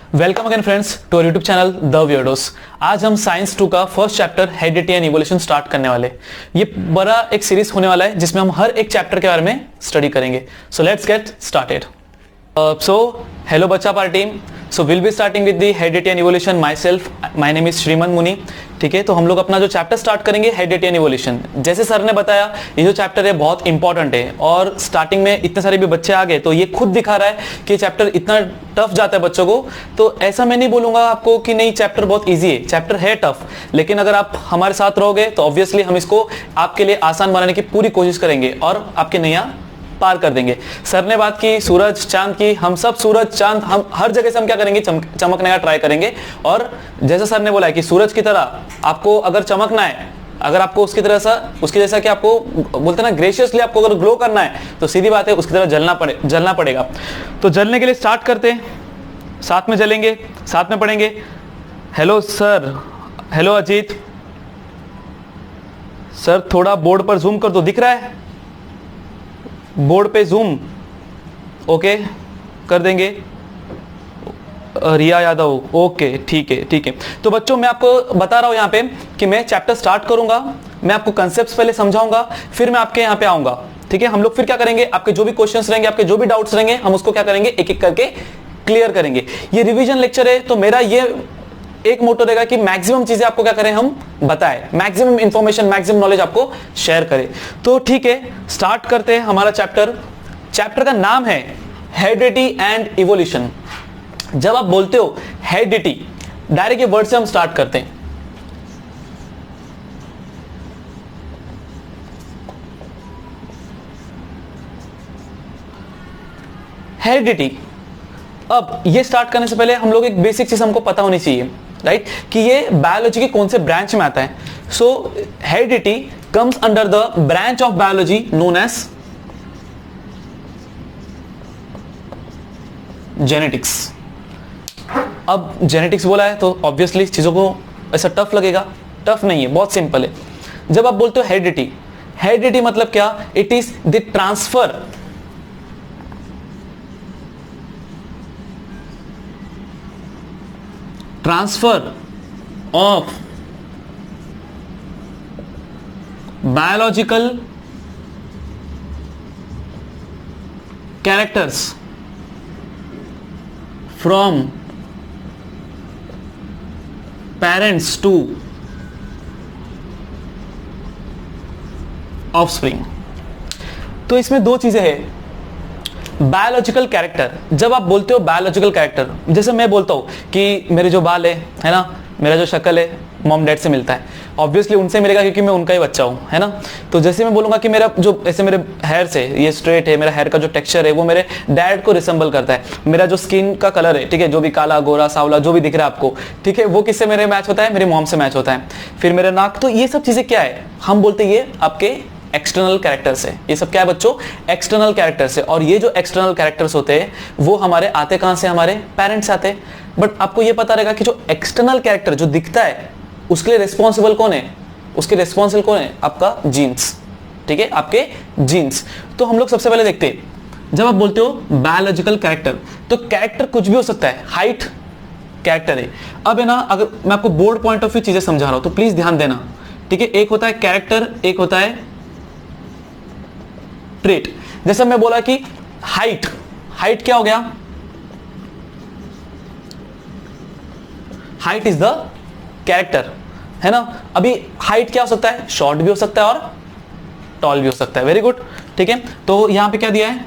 Welcome again friends to our YouTube channel the weirdos. आज हम science 2 का first chapter heredity and evolution start करने वाले। ये बड़ा एक सीरीज होने वाला है जिसमें हम हर एक चैप्टर के बारे में स्टडी करेंगे। So let's get started. Hello बच्चा पार team. So will be starting with the heredity and evolution. My self my name is Shriman Muni. ठीक है, तो हम लोग अपना जो चैप्टर स्टार्ट करेंगे हेरिडिटी एंड इवोल्यूशन। जैसे सर ने बताया ये जो चैप्टर है बहुत इंपॉर्टेंट है और स्टार्टिंग में इतने सारे भी बच्चे आ गए तो ये खुद दिखा रहा है कि चैप्टर इतना टफ जाता है बच्चों को। तो ऐसा मैं नहीं बोलूंगा आपको कि नहीं चैप्टर बहुत ईजी है, चैप्टर है टफ, लेकिन अगर आप हमारे साथ रहोगे तो ऑब्वियसली हम इसको आपके लिए आसान बनाने की पूरी कोशिश करेंगे और आपके नैया पार कर देंगे। सर ने बात की सूरज चांद की, हम सब सूरज चांद हम हर जगह से हम क्या करेंगे चमकने का ट्राई करेंगे। और जैसा सर ने बोला है कि सूरज की तरह आपको अगर चमकना है, अगर आपको उसकी जैसा कि आपको बोलते हैं ना ग्रेशियसली आपको अगर ग्लो करना है तो सीधी बात है उसकी तरह जलना पड़ेगा। तो जलने के लिए स्टार्ट करते हैं, साथ में जलेंगे, साथ में पढ़ेंगे। Hello sir, hello Ajit sir, थोड़ा बोर्ड पर जूम कर दो, दिख रहा है बोर्ड पे जूम? ओके कर देंगे। रिया यादव, ओके ठीक है। तो बच्चों मैं आपको बता रहा हूं यहां पे कि मैं चैप्टर स्टार्ट करूंगा, मैं आपको कंसेप्ट्स पहले समझाऊंगा, फिर मैं आपके यहां पे आऊंगा। ठीक है, हम लोग फिर क्या करेंगे, आपके जो भी क्वेश्चंस रहेंगे, आपके जो भी डाउट्स रहेंगे, हम उसको क्या करेंगे एक एक करके क्लियर करेंगे। ये रिवीजन लेक्चर है तो मेरा ये एक मोटो रहेगा कि मैक्सिमम चीजें आपको क्या करें हम बताएं, मैक्सिमम इंफॉर्मेशन मैक्सिमम नॉलेज आपको शेयर करें। तो ठीक है, स्टार्ट करते हैं हमारा चैप्टर का नाम है हेरिडिटी एंड इवोल्यूशन। जब आप बोलते हो हेरिडिटी, डायरेक्ट ये वर्ड से हम स्टार्ट करते हैं। हेरिडिटी, अब ये स्टार्ट करने से पहले हम लोग एक बेसिक चीज हमको पता होनी चाहिए, राइट, कि ये बायोलॉजी के कौन से ब्रांच में आता है। So heredity comes under the branch of biology known as genetics. अब जेनेटिक्स बोला है तो ऑब्वियसली चीजों को ऐसा टफ लगेगा, टफ नहीं है, बहुत सिंपल है। जब आप बोलते हो हेरिडिटी मतलब क्या, it is the transfer of biological characters from parents to offspring। तो इसमें दो चीजें हैं। बायोलॉजिकल कैरेक्टर, जब आप बोलते हो बायोलॉजिकल कैरेक्टर, जैसे मैं बोलता हूं कि मेरे जो बाल है ना, मेरा जो शक्ल है मॉम डैड से मिलता है, ऑब्वियसली उनसे मिलेगा क्योंकि मैं उनका ही बच्चा हूं, है ना। तो जैसे मैं बोलूंगा कि मेरा जो ऐसे मेरे हेयर से ये स्ट्रेट है, मेरा हेयर का जो टेक्सचर है वो मेरे डैड को रिसेंबल करता है। मेरा जो स्किन का कलर है, ठीक है, जो भी काला गोरा सावला जो भी दिख रहा है आपको, ठीक है, वो किससे मेरे मैच होता है, मेरी मॉम से मैच होता है। फिर मेरा नाक, तो ये सब चीजें क्या है, हम बोलते हैं ये आपके एक्सटर्नल कैरेक्टर्स है। ये सब क्या है बच्चों, एक्सटर्नल कैरेक्टर्स है। और ये जो एक्सटर्नल कैरेक्टर्स होते हैं वो हमारे आते कहां से, हमारे पेरेंट्स से आते हैं। बट आपको ये पता रहेगा कि जो एक्सटर्नल कैरेक्टर जो दिखता है उसके लिए रिस्पॉन्सिबल कौन है, उसके रिस्पॉन्सिबल कौन है, आपका जीन्स। ठीक है, आपके जीन्स। तो हम लोग सबसे पहले देखते हैं, जब आप बोलते हो बायोलॉजिकल कैरेक्टर तो कैरेक्टर कुछ भी हो सकता है। हाइट कैरेक्टर है। अब है ना, अगर मैं आपको बोर्ड पॉइंट ऑफ व्यू चीजें समझा रहा हूं तो प्लीज ध्यान देना। ठीक है, एक होता है कैरेक्टर, एक होता है ट्रेट। जैसे मैं बोला कि हाइट क्या हो गया, हाइट इज द कैरेक्टर, है ना। अभी हाइट क्या हो सकता है, शॉर्ट भी हो सकता है और टॉल भी हो सकता है। वेरी गुड, ठीक है। तो यहां पे क्या दिया है,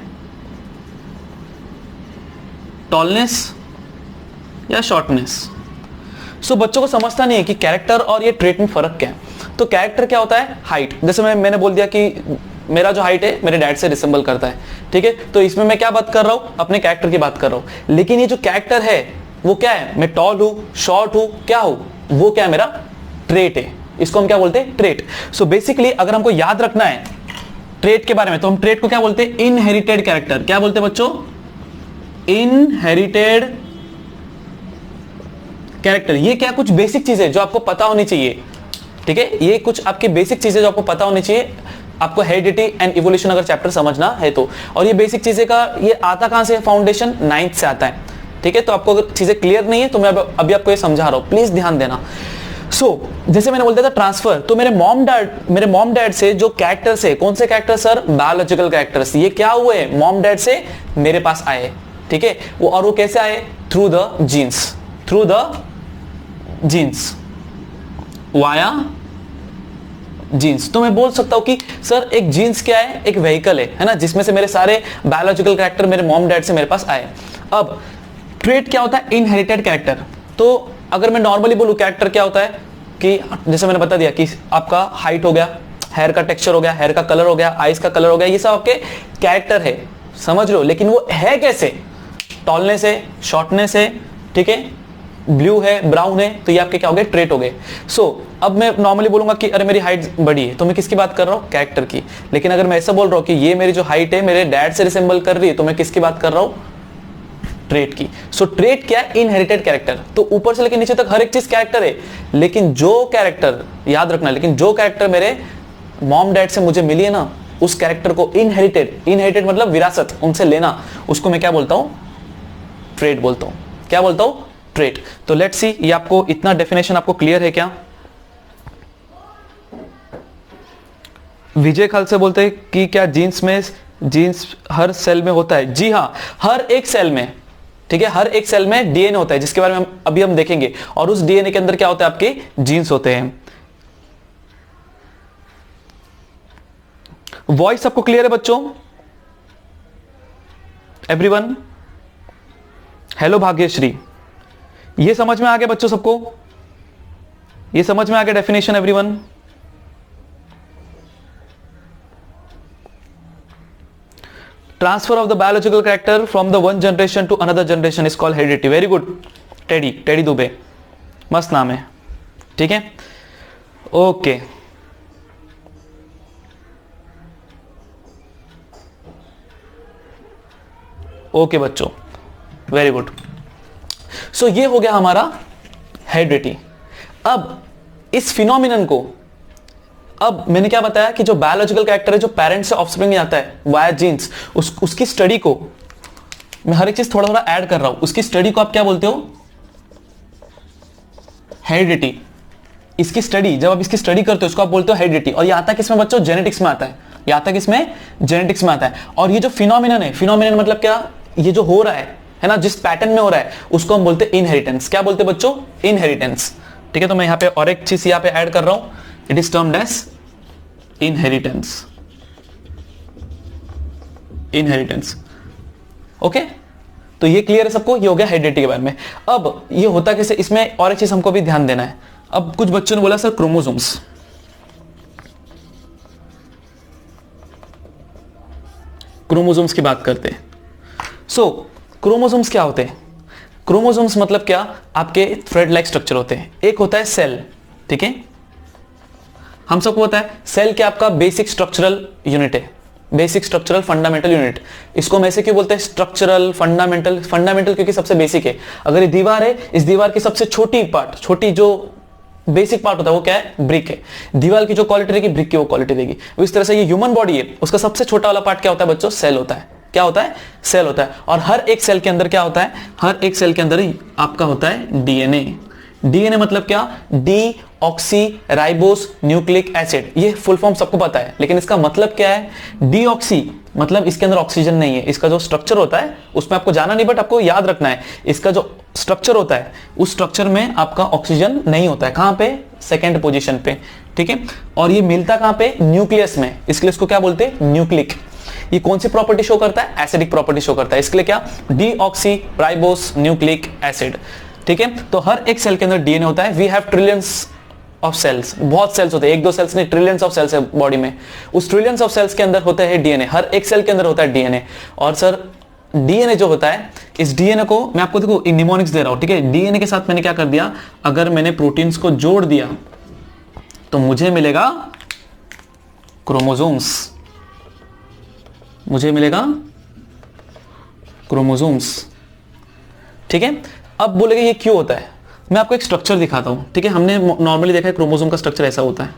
टॉलनेस या शॉर्टनेस। सो बच्चों को समझता नहीं है कि कैरेक्टर और ये ट्रेट में फर्क क्या है। तो कैरेक्टर क्या होता है, हाइट। जैसे मैंने बोल दिया कि मेरा जो हाइट है मेरे डैड से रिसेंबल करता है, ठीक है। तो इसमें मैं क्या बात कर रहा हूं, अपने कैरेक्टर की बात कर रहा हूं। लेकिन ये जो कैरेक्टर है वो क्या है, मैं टॉल हूं, शॉर्ट हूं, क्या हूं, वो क्या है, मेरा ट्रेट है। इसको हम क्या बोलते हैं, ट्रेट। सो बेसिकली अगर हमको याद रखना है ट्रेट के बारे में तो हम ट्रेट को क्या बोलते हैं, इनहेरिटेड कैरेक्टर। क्या बोलते हैं बच्चों, इनहेरिटेड कैरेक्टर। ये क्या कुछ बेसिक चीजें जो आपको पता होनी चाहिए, ठीक है। ये कुछ आपकी बेसिक चीजें जो आपको पता होनी चाहिए आपको हेरिडिटी एंड इवोल्यूशन अगर चैप्टर समझना है तो। और ये बेसिक चीजें का ये आता कहां से, फाउंडेशन 9th से आता है। ठीक है, तो आपको अगर चीजें क्लियर नहीं है तो मैं अभी आपको ये समझा रहा हूं, प्लीज ध्यान देना। जैसे मैंने बोल दिया था ट्रांसफर, तो मेरे मॉम डैड से जो कैरेक्टर्स है, कौन से कैरेक्टर सर? Biological characters. ये क्या हुए? मॉम डैड से मेरे पास आए, ठीक है। और वो कैसे आए? Through the genes, via genes. तो मैं बोल सकता हूं कि सर एक जीन्स क्या है? एक व्हीकल है ना, जिसमें से मेरे सारे बायोलॉजिकल कैरेक्टर मेरे मॉम डैड से मेरे पास आए। अब ट्रेट क्या होता है? Inherited character. तो अगर मैं नॉर्मली बोलूं कैरेक्टर क्या होता है कि जैसे मैंने बता दिया कि आपका हाइट हो गया, हेयर का टेक्सचर हो गया, हेयर का कलर हो गया, आईज का कलर हो गया, ये सब आपके कैरेक्टर है, समझ लो। लेकिन वो है कैसे? टॉलनेस से, शॉर्टनेस से, ठीक है, ब्लू है, ब्राउन है, तो ये आपके क्या हो गए? ट्रेट हो गए। अब मैं नॉर्मली बोलूंगा कि अरे मेरी हाइट बड़ी है, तो मैं किसकी बात कर रहा हूं? कैरेक्टर की। लेकिन अगर मैं ऐसा बोल रहा हूं कि ये मेरी जो हाइट है मेरे डैड से रिसेंबल कर रही है, तो मैं किसकी बात कर रहा हूं? ट्रेट की। ट्रेट क्या है? Inherited character. तो ऊपर से लेकर नीचे तक हर एक चीज कैरेक्टर है, लेकिन जो कैरेक्टर, याद रखना, लेकिन जो कैरेक्टर मेरे मॉम डैड से मुझे मिली है ना, उस कैरेक्टर को इनहेरिटेड मतलब विरासत, उनसे लेना, उसको मैं क्या बोलता हूं? ट्रेट बोलता हूं। क्या बोलता हूं? ट्रेट। तो लेट्स सी, ये आपको इतना डेफिनेशन आपको क्लियर है क्या? विजय खाल से बोलते हैं कि क्या जीन्स हर सेल में होता है? जी हां, हर एक सेल में, ठीक है, हर एक सेल में डीएनए होता है, जिसके बारे में अभी हम देखेंगे। और उस डीएनए के अंदर क्या होता है? आपके जीन्स होते हैं। वॉइस सबको क्लियर है बच्चों? एवरीवन? हेलो भाग्यश्री, ये समझ में आ गया बच्चों सबको? ये समझ में आ गया definition everyone? Transfer of the biological character from the one generation to another generation is called heredity. Very good Teddy Dubey, मस्त नाम है, ठीक है, ओके। ओके बच्चों, वेरी गुड। ये हो गया हमारा हेरिडिटी। अब इस फिनोमिनन को, अब मैंने क्या बताया कि जो बायोलॉजिकल कैरेक्टर है, जो पेरेंट्स से ऑफस्प्रिंग में आता है वाया जीन्स, उसकी स्टडी को मैं हर एक चीज थोड़ा थोड़ा ऐड कर रहा हूं। उसकी स्टडी को आप क्या बोलते हो? हेरिडिटी। इसकी स्टडी, जब आप इसकी स्टडी करते हो, इसको आप बोलते हो हेरिडिटी। और ये आता है किसमें बच्चों? जेनेटिक्स में आता है। ये आता है किसमें? जेनेटिक्स में आता है। और ये जो फिनोमिनन है, फिनोमिनन मतलब क्या? ये जो हो रहा है ना, जिस पैटर्न में हो रहा है, उसको हम बोलते हैं इनहेरिटेंस। क्या बोलते हैं बच्चों? इनहेरिटेंस, ठीक है। तो मैं यहां पे और एक चीज यहां पे ऐड कर रहा हूं, it is termed as inheritance. Okay, तो ये क्लियर है सबको? ये हो गया हेरिडिटी के बारे में। अब ये होता कैसे, इसमें और एक चीज हमको भी ध्यान देना है। अब कुछ बच्चों ने बोला सर क्रोमोसोम्स, क्रोमोसोम्स की बात करते हैं। क्रोमोसोम्स क्या होते हैं? क्रोमोसोम्स मतलब क्या? आपके थ्रेड लाइक स्ट्रक्चर होते हैं। एक होता है सेल, ठीक है, हम सबको पता है सेल क्या? आपका बेसिक स्ट्रक्चरल यूनिट है, बेसिक स्ट्रक्चरल फंडामेंटल यूनिट। इसको हम ऐसे क्यों बोलते हैं? स्ट्रक्चरल फंडामेंटल क्योंकि सबसे बेसिक है। अगर ये दीवार है, इस दीवार की सबसे छोटी जो बेसिक पार्ट होता है वो क्या है? ब्रिक है। दीवार की जो क्वालिटी रहेगी, ब्रिक की वो क्वालिटी देगी। इस तरह से ये ह्यूमन बॉडी है, उसका सबसे छोटा वाला पार्ट क्या होता है बच्चों? सेल होता है। क्या होता है? सेल होता है। और हर एक सेल के अंदर क्या होता है? हर एक सेल के अंदर ही आपका होता है डीएनए। डीएनए मतलब क्या? D oxy ribose nucleic acid. ये फुल फॉर्म सबको पता है, लेकिन इसका मतलब क्या है? डी ऑक्सी मतलब इसके अंदर ऑक्सीजन नहीं है। इसका जो स्ट्रक्चर होता है उसमें आपको जाना नहीं, बट आपको याद रखना है, इसका जो स्ट्रक्चर होता है उस स्ट्रक्चर में आपका ऑक्सीजन नहीं होता है। कहां पे? सेकेंड पोजीशन पे, ठीक है। और ये मिलता कहां पे? न्यूक्लियस में। इसके लिए इसको क्या बोलते हैं? न्यूक्लिक। ये कौन सी प्रॉपर्टी शो करता है? एसिडिक प्रॉपर्टी शो करता है। इसके लिए क्या? D oxy ribose nucleic acid, ठीक है। तो हर एक सेल के अंदर डीएनए होता है। We have trillions of cells, बहुत सेल्स होते हैं, एक दो सेल्स नहीं, ट्रिलियंस ऑफ सेल्स है बॉडी में। उस ट्रिलियंस ऑफ सेल्स के अंदर होता है डीएनए, हर एक सेल के अंदर होता है डीएनए। और सर डीएनए जो होता है, इस डीएनए को मैं आपको देखो निमोनिक्स दे रहा हूं, ठीक है। डीएनए के साथ मैंने क्या कर दिया? अगर मैंने प्रोटीन्स को जोड़ दिया तो मुझे मिलेगा क्रोमोसोम्स, मुझे मिलेगा क्रोमोसोम्स, ठीक है। अब बोलेगा ये क्यों होता है? मैं आपको एक स्ट्रक्चर दिखाता हूं, ठीक है। हमने नॉर्मली देखा है क्रोमोसोम का स्ट्रक्चर ऐसा होता है,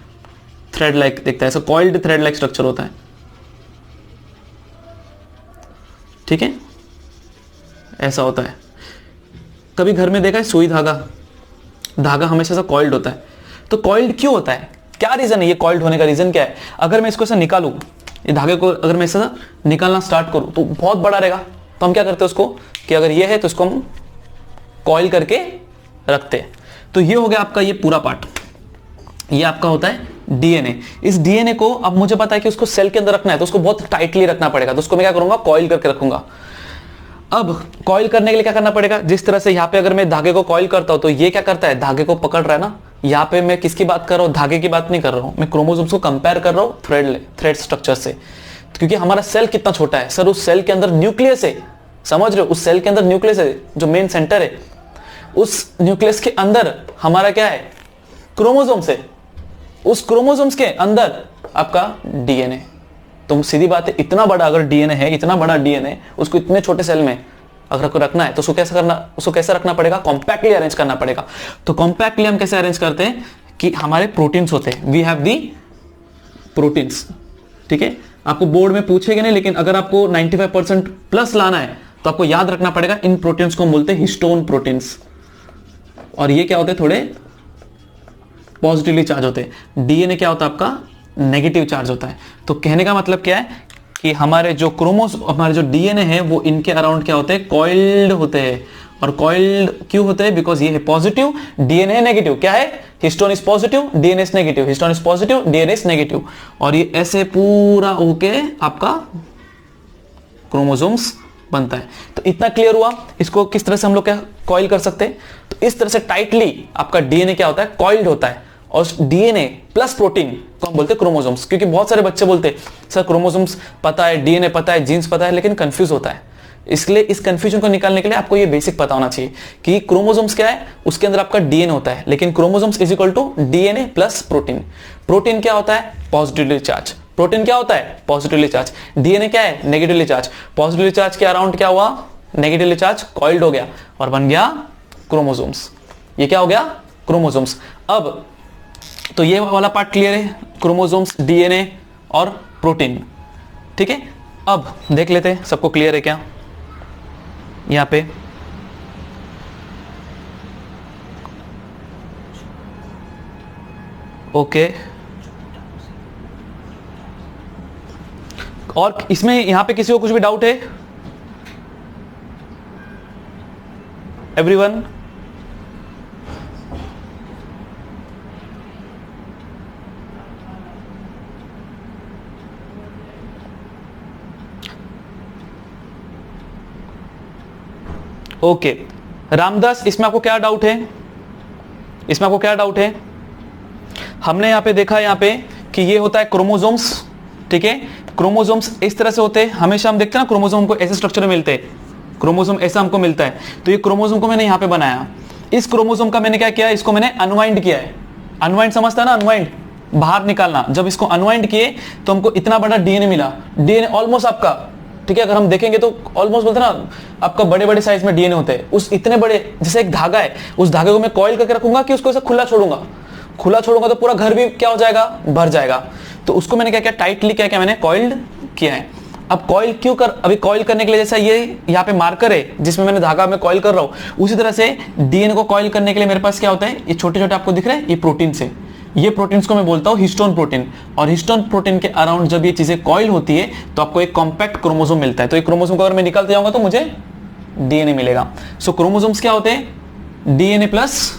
थ्रेड लाइक दिखता है, ऐसा कॉइल्ड थ्रेड लाइक स्ट्रक्चर होता है, ठीक है, ऐसा होता है। कभी घर में देखा है सुई धागा, धागा हमेशा से कॉइल्ड होता है। तो कॉइल्ड क्यों होता है, क्या रीजन है ये कॉइल्ड होने का रीजन क्या है? अगर मैं इसको ऐसा निकालूं, ये धागे को अगर मैं ऐसा निकालना स्टार्ट करूं तो बहुत बड़ा रहेगा। तो हम क्या करते हैं उसको कि अगर ये है तो इसको हम कॉइल करके रखते हैं। तो ये हो गया आपका ये पूरा पार्ट, ये आपका होता है डीएनए। इस डीएनए को अब मुझे पता है कि उसको सेल के अंदर रखना है तो उसको बहुत टाइटली रखना पड़ेगा। तो उसको मैं क्या करूंगा, कॉइल करके रखूंगा। अब कॉइल करने के लिए क्या करना पड़ेगा, जिस तरह से यहाँ पे अगर मैं धागे को कॉइल करता हूं तो ये क्या करता है, धागे को पकड़ रहा है ना। यहाँ पे मैं किसकी बात कर रहा हूँ, धागे की बात नहीं कर रहा हूँ, मैं क्रोमोसोम्स को कंपेयर कर रहा हूँ थ्रेड स्ट्रक्चर से। क्योंकि हमारा सेल कितना छोटा है सर, उस सेल के अंदर न्यूक्लियस है, समझ रहे हो, उस सेल के अंदर न्यूक्लियस है जो मेन सेंटर है। उस न्यूक्लियस के अंदर हमारा क्या है, क्रोमोसोम्स है। उस क्रोमोसोम्स के अंदर आपका डीएनए। तो सीधी बात है, इतना बड़ा अगर डीएनए है, इतना बड़ा डीएनए, उसको इतने छोटे सेल में अगर आपको रखना है तो उसको कैसे रखना पड़ेगा, कॉम्पैक्टली अरेंज करना पड़ेगा। तो कॉम्पैक्टली हम कैसे अरेंज करते हैं कि हमारे प्रोटीन्स होते हैं, वी हैव दी प्रोटीन्स। ठीक है, आपको बोर्ड में पूछेगा नहीं, लेकिन अगर आपको 95% प्लस लाना है तो आपको याद रखना पड़ेगा इन प्रोटीन्स को बोलते हैं हिस्टोन प्रोटीन्स। और ये क्या होते हैं, थोड़े पॉजिटिवली चार्ज होते हैं। डीएनए क्या होता है आपका, नेगेटिव चार्ज होता है। तो कहने का मतलब क्या है कि हमारे जो हमारे जो डीएनए है वो इनके अराउंड क्या होते हैं, कॉइल्ड होते हैं। और कॉइल्ड क्यों होते हैं, बिकॉज ये है पॉजिटिव, डीएनए नेगेटिव। क्या है, histone is positive, DNA is negative, histone is positive, DNA is negative. और ये ऐसे पूरा होके आपका क्रोमोसोम्स बनता है। तो इतना क्लियर हुआ, इसको किस तरह से हम लोग क्या कॉइल कर सकते हैं। तो इस तरह से टाइटली आपका डीएनए क्या होता है, कॉइल्ड होता है। और डीएनए प्लस प्रोटीन को हम बोलते हैं क्रोमोसोम्स। क्योंकि बहुत सारे बच्चे बोलते हैं सर क्रोमोसोम्स पता है, डीएनए पता है, जीन्स पता है, लेकिन कंफ्यूज होता है। इसलिए इस कंफ्यूजन को निकालने के लिए आपको ये बेसिक पता होना चाहिए कि क्रोमोसोम्स क्या है, उसके अंदर आपका डीएनए होता है, लेकिन chromosomes is equal to DNA plus protein. Protein क्या होता है, पॉजिटिवली चार्ज। प्रोटीन क्या होता है, पॉजिटिवली चार्ज। डीएनए क्या है, नेगेटिवली चार्ज। पॉजिटिवली चार्ज के अराउंड क्या हुआ, नेगेटिवली चार्ज कॉइल्ड हो गया और बन गया क्रोमोसोम्स। ये क्या हो गया, क्रोमोसोम्स। अब तो ये वाला पार्ट क्लियर है, क्रोमोसोम्स, डीएनए और प्रोटीन। ठीक है, अब देख लेते हैं सबको क्लियर है क्या। यहां पे ओके, और इसमें यहां पे किसी को कुछ भी डाउट है, एवरीवन? ओके रामदास, इसमें आपको क्या डाउट है, इसमें आपको क्या डाउट है? हमने यहां पे देखा यहां पे कि ये होता है क्रोमोसोम्स। ठीक है, क्रोमोसोम्स इस तरह से होते हैं, हमेशा हम देखते हैं ना क्रोमोसोम को ऐसे स्ट्रक्चर में मिलते हैं, क्रोमोसोम ऐसा हमको मिलता है। तो ये क्रोमोसोम को मैंने यहां पे बनाया, इस क्रोमोसोम का मैंने क्या किया, इसको मैंने अनवाइंड किया है। अनवाइंड समझता है ना, अनवाइंड बाहर निकालना। जब इसको अनवाइंड किए तो हमको इतना बड़ा डीएनए मिला। डीएनए ऑलमोस्ट आपका, ठीक है, अगर हम देखेंगे तो ऑलमोस्ट बोलते ना आपका बड़े बड़े साइज में डीएनए होते हैं। उस इतने बड़े, जैसे एक धागा है, उस धागे को मैं कॉइल करके रखूंगा कि उसको ऐसे खुला छोड़ूंगा, खुला छोड़ूंगा तो पूरा घर भी क्या हो जाएगा, भर जाएगा। तो उसको मैंने क्या किया, टाइटली क्या किया, मैंने कॉइल्ड किया है। अब कॉइल क्यों कर, अभी कॉइल करने के लिए जैसा ये यहाँ पे मार्कर है जिसमें मैंने धागा में कॉइल कर रहा हूं, उसी तरह से डीएनए को कॉइल करने के लिए मेरे पास क्या होता है, ये छोटे छोटे आपको दिख रहे हैं, ये प्रोटीन से, ये प्रोटीन्स को मैं बोलता हूं हिस्टोन प्रोटीन। और हिस्टोन प्रोटीन के अराउंड जब ये चीजें कॉइल होती है तो आपको एक कॉम्पैक्ट क्रोमोसोम मिलता है। तो एक क्रोमोसोम को अगर मैं निकालते जाऊंगा तो मुझे डीएनए मिलेगा। सो क्रोमोसोम्स क्या होते हैं, डीएनए प्लस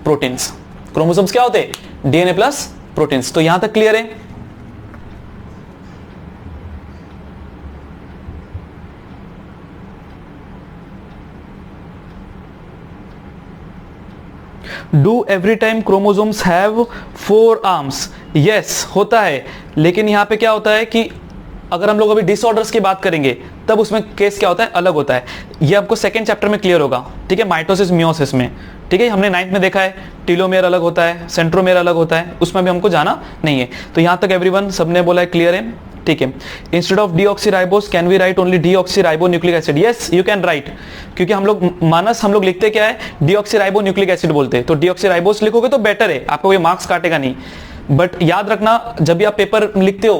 प्रोटीन्स। क्रोमोसोम्स क्या होते हैं, डीएनए प्लस प्रोटीन्स। तो यहां तक क्लियर है? Do every time chromosomes have 4 arms? Yes, होता है, लेकिन यहां पे क्या होता है कि अगर हम लोग अभी डिसऑर्डर्स की बात करेंगे तब उसमें केस क्या होता है, अलग होता है। ये आपको सेकंड चैप्टर में क्लियर होगा। ठीक है, माइटोसिस मियोसिस में। ठीक है, हमने 9th में देखा है, टीलोमेयर अलग होता है, सेंट्रोमेयर अलग होता है, उसमें भी हमको जाना नहीं है। तो यहां तक एवरीवन सबने बोला है, क्लियर है? ठीक है, instead of deoxyribose can we write only deoxyribo nucleic acid? Yes, you can write, क्योंकि हम लोग मानस हम लोग लिखते क्या है, डीऑक्सीराइबो न्यूक्लिक एसिड बोलते हैं। तो डीऑक्सीराइबोस लिखोगे तो बेटर है, आपको ये मार्क्स काटेगा नहीं। बट याद रखना, जब भी आप पेपर लिखते हो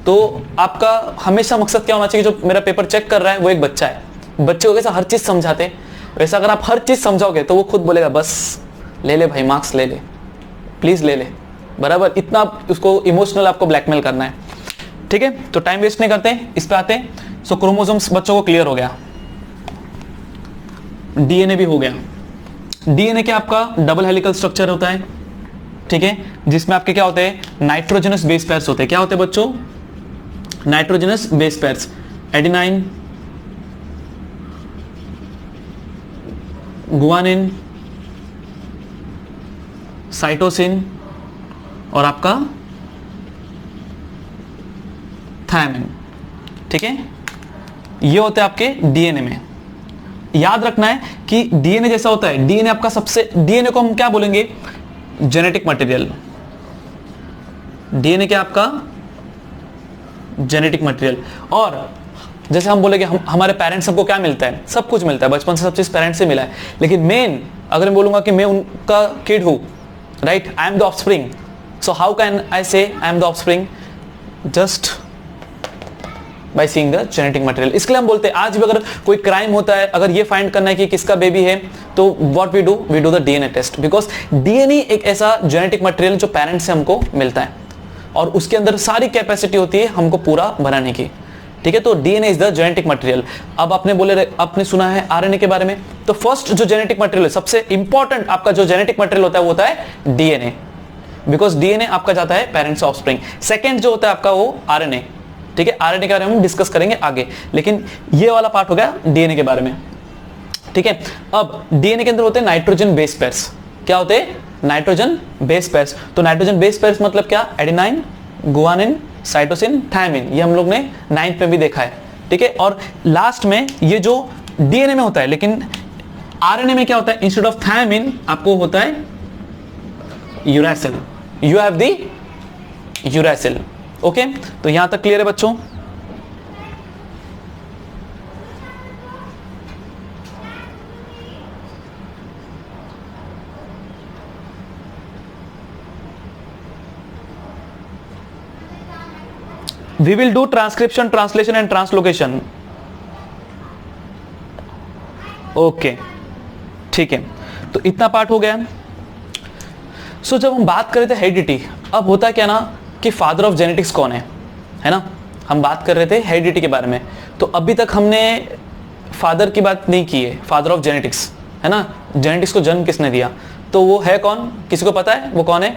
तो आपका हमेशा मकसद क्या होना चाहिए, जो मेरा पेपर चेक कर रहा है वो एक बच्चा है। बच्चे को कैसा हर चीज समझाते, वैसा अगर आप हर चीज समझाओगे तो वो खुद बोलेगा बस ले ले भाई, मार्क्स ले ले, प्लीज ले ले, बराबर। इतना उसको इमोशनल आपको ब्लैकमेल करना है, ठीक है। तो टाइम वेस्ट नहीं करते, इस पे आते हैं। सो क्रोमोसोम्स बच्चों को क्लियर हो गया, डीएनए भी हो गया। डीएनए क्या आपका डबल हेलिकल स्ट्रक्चर होता है, ठीक है, जिसमें आपके क्या होते हैं, नाइट्रोजनस बेस पेयर्स होते हैं। क्या होते हैं बच्चों, nitrogenous base pairs, adenine, guanine, cytosine और आपका थायमिन, ठीक है। ये होते हैं आपके डीएनए में। याद रखना है कि डीएनए जैसा होता है, डीएनए आपका सबसे, डीएनए को हम क्या बोलेंगे, जेनेटिक मटेरियल। डीएनए क्या आपका जेनेटिक मटेरियल। और जैसे हम बोलेंगे हमारे पेरेंट्स हमको क्या मिलता है, सब कुछ मिलता है, बचपन से सब चीज पेरेंट्स से मिला है। लेकिन मेन अगर मैं बोलूंगा कि मैं उनका किड हूं, right, I am the offspring, so how can I say I am the offspring, just by seeing the genetic material. इसके लिए हम बोलते हैं, आज भी अगर कोई क्राइम होता है, अगर ये फाइंड करना है कि किसका बेबी है, तो what we do the DNA test, because DNA एक ऐसा जेनेटिक मटेरियल जो पेरेंट्स से हमको मिलता है और उसके अंदर सारी कैपेसिटी होती है हमको पूरा बनाने की, ठीक है। तो DNA is the genetic material. अब आपने सुना है आरएनए के बारे में, तो फर्स्ट जो जेनेटिक मटेरियल है, सबसे इंपॉर्टेंट आपका जो जेनेटिक मटेरियल होता है वो होता है डीएनए, बिकॉज डीएनए आपका जाता है पेरेंट्स से ऑफस्प्रिंग। सेकंड जो होता है आपका वो आरएनए, ठीक है। आरएनए के बारे में हम डिस्कस करेंगे आगे, लेकिन ये वाला पार्ट हो गया डीएनए के बारे में, ठीक है। अब डीएनए के अंदर होते हैं नाइट्रोजन बेस पेयर्स। क्या होते हैं, नाइट्रोजन बेस पेयर्स। तो नाइट्रोजन बेस पेयर्स मतलब क्या, एडेनाइन, गुआनिन, साइटोसिन, थायमिन। ये हम लोग ने 9th में भी देखा है, ठीक है। और लास्ट में ये जो डीएनए में होता है, लेकिन आरएनए में क्या होता है, इंस्टेड ऑफ थायमिन आपको होता है uracil. You have the uracil, okay. तो यहां तक क्लियर है बच्चों। We will do transcription, translation and translocation. Okay, ठीक है। तो इतना पार्ट हो गया। सो जब हम बात कर रहे थे हेरिडिटी, अब होता क्या ना कि फादर ऑफ जेनेटिक्स कौन है ना, हम बात कर रहे थे हेरिडिटी के बारे में। तो अभी तक हमने फादर की बात नहीं की है, फादर ऑफ जेनेटिक्स, है ना, जेनेटिक्स को जन्म किसने दिया, तो वो है कौन, किसी को पता है वो कौन है,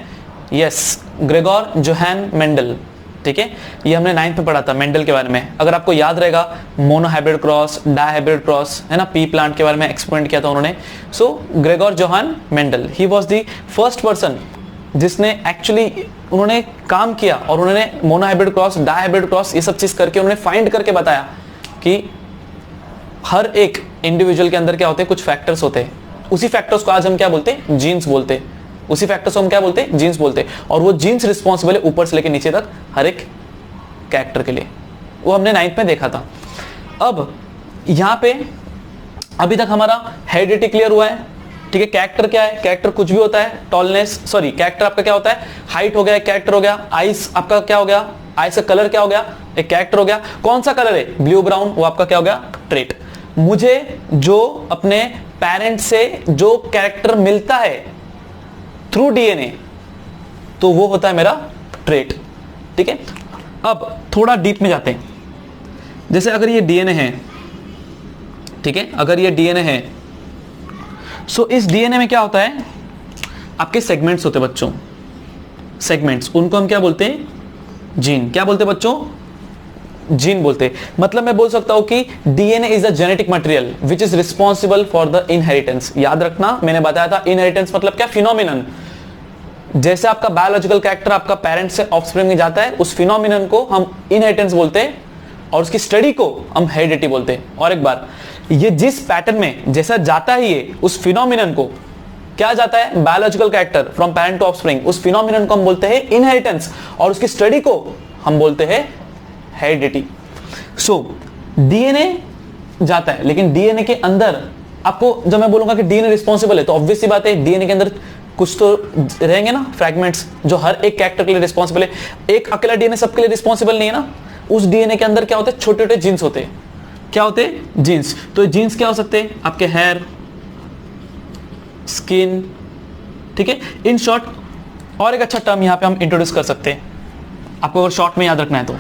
यस, ग्रेगोर जोहान मेंडल, ठीक है। ये हमने 9th में पढ़ा था मेंडल के बारे में। अगर आपको याद रहेगा, मोनोहाइब्रिड क्रॉस, डायहाइब्रिड क्रॉस, है ना, पी प्लांट के बारे में एक्सपेरिमेंट किया था उन्होंने। So Gregor Johann Mendel, he was the first person जिसने एक्चुअली उन्होंने काम किया और उन्होंने मोनोहाइब्रिड क्रॉस, डायहाइब्रिड क्रॉस, ये सब चीज करके उन्होंने फाइंड करके बताया कि हर एक इंडिविजुअल के अंदर क्या होते हैं, कुछ फैक्टर्स होते हैं। उसी फैक्टर्स को आज हम क्या बोलते हैं, जीन्स बोलते हैं। उसी फैक्टर्स को हम क्या बोलते हैं, जीन्स बोलते हैं। और वो जीन्स रिस्पॉन्सिबल है ऊपर से लेकर नीचे तक हर एक कैरेक्टर के लिए। वो हमने 9th में देखा था। अब यहां पे अभी तक हमारा हेरिडिटी क्लियर हुआ है, ठीक है। कैरेक्टर क्या है, कैरेक्टर कुछ भी होता है, टॉलनेस, सॉरी, कैरेक्टर आपका क्या होता है, हाइट हो गया, एक कैरेक्टर हो गया। आइस आपका क्या हो गया, आइस का कलर क्या हो गया, एक कैरेक्टर हो गया। कौन सा कलर है, ब्लू ब्राउन, वो आपका क्या हो गया, ट्रेट। मुझे जो अपने पेरेंट से जो कैरेक्टर मिलता है थ्रू डीएनए, तो वो होता है मेरा ट्रेट, ठीक है। अब थोड़ा डीप में जाते हैं। जैसे अगर ये डीएनए है, ठीक है, अगर ये डीएनए है, सो इस डीएनए में क्या होता है, आपके सेगमेंट्स होते हैं बच्चों, सेगमेंट्स, उनको हम क्या बोलते हैं, जीन। क्या बोलते हैं बच्चों, जीन बोलते। मतलब मैं बोल सकता हूं कि DNA is the genetic material which is responsible for the inheritance. याद रखना, मैंने बताया था इनहेरिटेंस मतलब क्या, फिनोमिनन। जैसे आपका बायोलॉजिकल कैरेक्टर आपका पेरेंट से ऑफस्प्रिंग में जाता है, उस फिनोमिनन को हम इनहेरिटेंस बोलते हैं और उसकी स्टडी को हम हेरिडिटी बोलते हैं। और एक बार, ये जिस पैटर्न में जैसा जाता है, ये उस फिनोमिनन को क्या जाता है, biological character from parent to offspring, उस फिनोमिनन को हम बोलते हैं इनहेरिटेंस और उसकी स्टडी को हम बोलते हैं हेरिडिटी। सो डीएनए जाता है, लेकिन डीएनए के अंदर आपको जब मैं बोलूंगा कि डीएनए रिस्पॉन्सिबल है, तो ऑब्वियस सी बात है डीएनए के अंदर कुछ तो रहेंगे ना फ्रैगमेंट्स जो हर एक कैरेक्टर के लिए रिस्पॉन्सिबल है। एक अकेला डीएनए सबके लिए रिस्पॉन्सिबल नहीं है ना। उस डीएनए के अंदर क्या होते हैं, छोटे छोटे जीन्स होते हैं। क्या होते हैं, जीन्स। तो जीन्स क्या हो सकते हैं, आपके हेयर, स्किन, ठीक है। इन शॉर्ट और एक अच्छा टर्म यहां पे हम इंट्रोड्यूस कर सकते हैं, आपको अगर शॉर्ट में याद रखना है तो,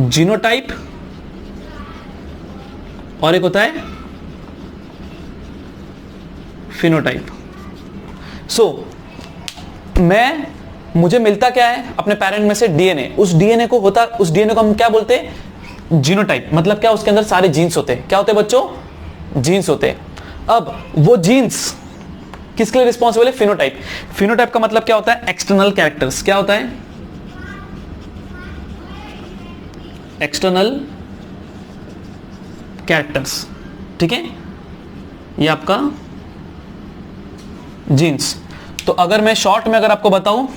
जीनोटाइप और एक होता है फिनोटाइप। मुझे मिलता क्या है अपने पेरेंट में से, डीएनए। उस डीएनए को हम क्या बोलते हैं, जीनोटाइप। मतलब क्या, उसके अंदर सारे जीन्स होते हैं। क्या होते हैं बच्चों, जीन्स होते हैं। अब वो जीन्स किसके लिए रिस्पॉन्सिबल है, फिनोटाइप। फिनोटाइप का मतलब क्या होता है, एक्सटर्नल कैरेक्टर्स। क्या होता है, एक्सटर्नल कैरेक्टर्स, ठीक है, ये आपका जीन्स। तो अगर मैं शॉर्ट में अगर आपको बताऊं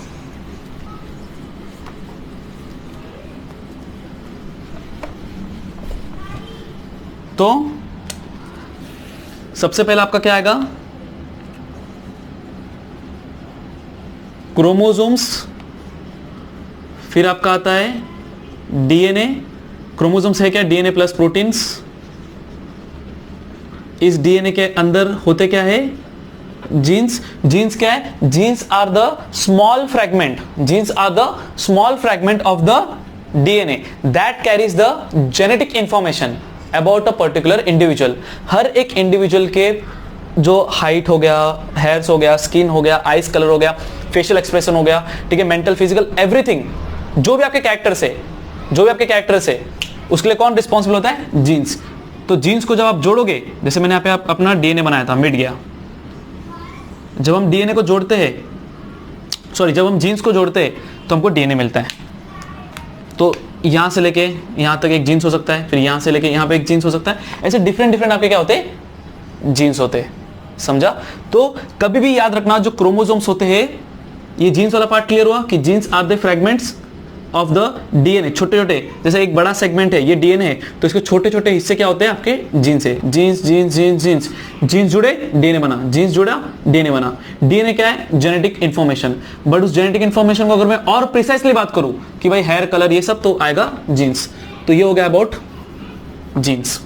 तो सबसे पहले आपका क्या आएगा, क्रोमोसोम्स, फिर आपका आता है डीएनए। क्रोमोसोम्स है क्या, डीएनए प्लस प्रोटीन्स। इस डीएनए के अंदर होते क्या है, जीन्स। जीन्स क्या है, genes are the small fragment, genes are the small fragment of the DNA that carries the genetic information about a particular individual. हर एक इंडिविजुअल के जो हाइट हो गया, हेयर्स हो गया, स्किन हो गया, आइज कलर हो गया, फेशियल एक्सप्रेशन हो गया, ठीक है, मेंटल, फिजिकल, एवरीथिंग, जो भी आपके कैरेक्टर से उसके लिए कौन रिस्पॉन्सिबल होता है, जीन्स। तो जीन्स को जब आप जोड़ोगे, जैसे मैंने यहाँ पे अपना डीएनए बनाया था, मिट गया। जब हम डीएनए को जोड़ते हैं, जब हम जीन्स को जोड़ते हैं तो हमको डीएनए मिलता है। तो यहां से लेके यहां तक एक जीन्स हो सकता है, फिर यहां से लेके यहां पे एक जीन्स हो सकता है। ऐसे डिफरेंट आपके क्या होते हैं, जीन्स होते हैं। समझा। तो कभी भी याद रखना, जो क्रोमोसोम्स होते हैं, ये जीन्स वाला पार्ट क्लियर हुआ कि genes are the fragments of the DNA. छोटे छोटे, जैसे एक बड़ा सेगमेंट है, ये डीएनए है, तो इसके छोटे छोटे हिस्से क्या होते हैं, आपके जीन्स है। Genes genes genes genes, genes जुड़े डीएनए बना, जीन्स जुड़ा डीएनए बना। डीएनए क्या है, जेनेटिक इंफॉर्मेशन। बट उस जेनेटिक इंफॉर्मेशन को अगर मैं और प्रिसाइसली बात करूं कि भाई हेयर कलर ये सब, तो आएगा जीन्स। तो ये हो गया अबाउट जीन्स।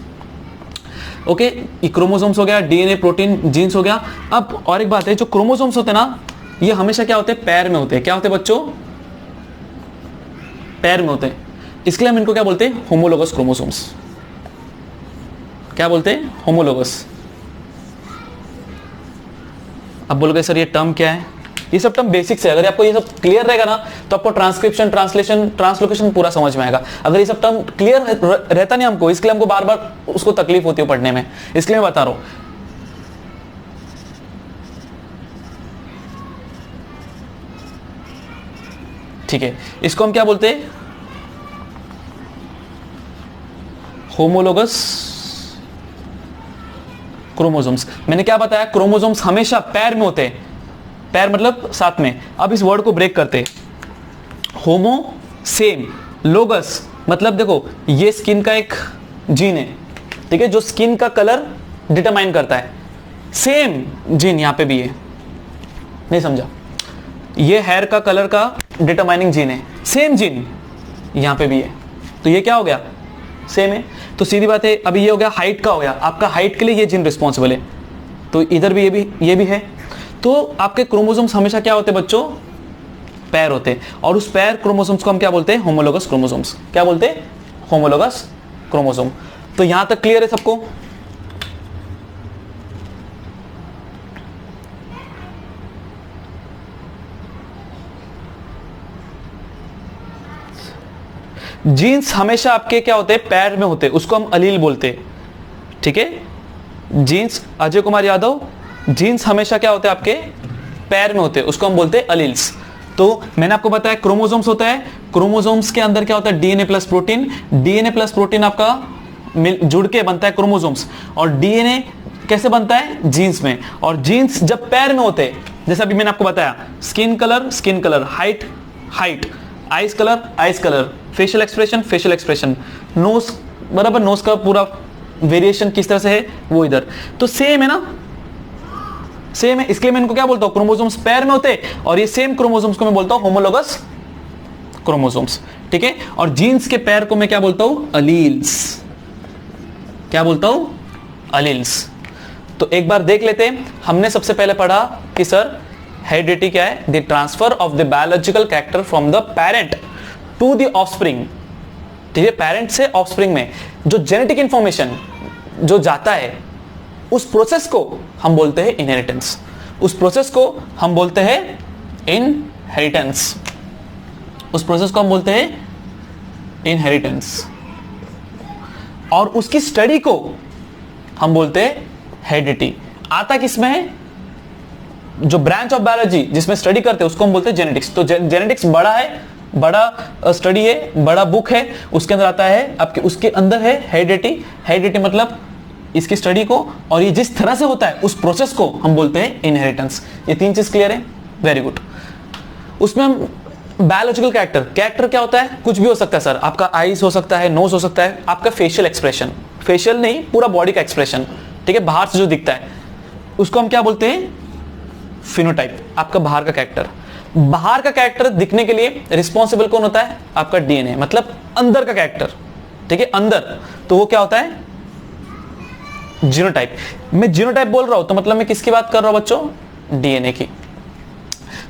ओके, ये क्रोमोसोम्स हो गया, डीएनए, प्रोटीन, जीन्स हो गया। अब और एक बात है, जो क्रोमोसोम्स होते हैं ना, ये हमेशा क्या होते हैं, पैर में होते हैं। क्या होते हैं बच्चों, पैर में होते हैं। इसके लिए हम इनको क्या बोलते हैं, होमोलोगस क्रोमोसोम्स। क्या बोलते हैं, होमोलोगस। अब बोलोगे सर ये टर्म क्या है, ये सब टर्म बेसिक्स है। अगर आपको ये सब क्लियर रहेगा ना, तो आपको ट्रांसक्रिप्शन, ट्रांसलेशन, ट्रांसलोकेशन पूरा समझ में आएगा। अगर ये सब टर्म क्लियर रहता नहीं हमको, इसके लिए हमको बार बार उसको तकलीफ होती है पढ़ने में, इसलिए मैं बता रहा हूं। ठीक है, इसको हम क्या बोलते हैं, होमोलोगस क्रोमोसोम्स। मैंने क्या बताया, क्रोमोसोम्स हमेशा पैर में होते हैं। पैर मतलब साथ में। अब इस वर्ड को ब्रेक करते हैं, होमो सेम, लोगस मतलब देखो, ये स्किन का एक जीन है, ठीक है, जो स्किन का कलर डिटरमाइन करता है। सेम जीन यहां पे भी है, नहीं समझा, ये हेयर का कलर का डिटरमाइनिंग जीन है, सेम जीन यहां पे भी है। तो ये क्या हो गया, सेम है। तो सीधी बात है, अभी ये हो गया हाइट का, हो गया आपका हाइट के लिए ये जीन रिस्पॉन्सिबल है, तो इधर भी ये भी है। तो आपके क्रोमोसोम्स हमेशा क्या होते हैं बच्चों, पैर होते हैं। और उस पैर क्रोमोसोम्स को हम क्या बोलते हैं, होमोलोगस क्रोमोसोम्स। क्या बोलते हैं, होमोलोगस क्रोमोसोम। तो यहां तक क्लियर है सबको। जीन्स हमेशा आपके क्या होते हैं, पैर में होते हैं, उसको हम अलील बोलते हैं, ठीक है। जीन्स, अजय कुमार यादव, जीन्स हमेशा क्या होते हैं, आपके पैर में होते हैं, उसको हम बोलते हैं अलील्स। तो मैंने आपको बताया क्रोमोसोम्स होता है, क्रोमोसोम्स के अंदर क्या होता है, DNA plus protein. DNA plus protein आपका जुड़ के बनता है क्रोमोसोम्स। और डीएनए कैसे बनता है, जीन्स में। और जीन्स जब पैर में होते हैं, जैसे अभी मैंने आपको बताया, skin colour, height, eyes colour, facial expression, nose बराबर, नोज का पूरा वेरिएशन किस तरह से है वो इधर। तो सेम है ना, सेम है। इसके लिए मैं इनको क्या बोलता हूं, क्रोमोसोम्स पैर में होते हैं, और ये सेम क्रोमोसोम्स को मैं बोलता हूं होमोलोगस क्रोमोसोम्स, ठीक है। और जीन्स के पैर को मैं क्या बोलता हूं, अलील्स। क्या बोलता हूं, अलील्स। तो एक बार देख लेते हैं। हमने सबसे पहले पढ़ा कि सर हेरिडिटी क्या है? The transfer of the biological character from the parent to the offspring. ठीक है, पेरेंट से ऑफस्प्रिंग में जो जेनेटिक इंफॉर्मेशन जो जाता है, उस प्रोसेस को हम बोलते हैं इनहेरिटेंस। उस प्रोसेस को हम बोलते हैं इनहेरिटेंस। उस प्रोसेस को हम बोलते हैं इनहेरिटेंस। और उसकी स्टडी को हम बोलते हैं हेरिडिटी। आता किसमें है? जो ब्रांच ऑफ बायोलॉजी जिसमें स्टडी करते हैं उसको हम बोलते हैं जेनेटिक्स। तो जेनेटिक्स बड़ा है, बड़ा स्टडी है, बड़ा बुक है, उसके अंदर आता है आपके, उसके अंदर है हेरिडिटी। हेरिडिटी मतलब इसकी स्टडी को, और ये जिस तरह से होता है उस प्रोसेस को हम बोलते हैं इनहेरिटेंस। ये तीन चीज क्लियर है? Very good. उसमें हम बायोलॉजिकल कैरेक्टर क्या होता है? कुछ भी हो सकता है सर। आपका आईज हो सकता है, नोज हो सकता है, आपका फेशियल एक्सप्रेशन, फेशियल नहीं पूरा बॉडी का एक्सप्रेशन, ठीक है, बाहर से जो दिखता है उसको हम क्या बोलते हैं? फिनोटाइप। आपका बाहर का कैरेक्टर। बाहर का कैरेक्टर दिखने के लिए रिस्पॉन्सिबल कौन होता है? आपका डीएनए, मतलब अंदर का कैरेक्टर। ठीक है, अंदर, तो वो क्या होता है? जीनोटाइप। मैं जीनोटाइप बोल रहा हूं तो मतलब मैं किसकी बात कर रहा हूं बच्चों? डीएनए की।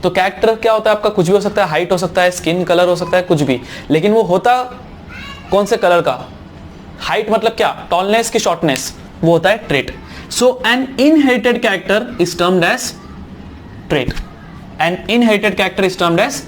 तो कैरेक्टर क्या होता है आपका? कुछ भी हो सकता है, हाइट हो सकता है, स्किन कलर हो सकता है, कुछ भी, लेकिन वो होता कौन से कलर का? हाइट मतलब क्या? टॉलनेस की शॉर्टनेस, वो होता है trait. So an inherited character is termed as trait. An inherited character is termed as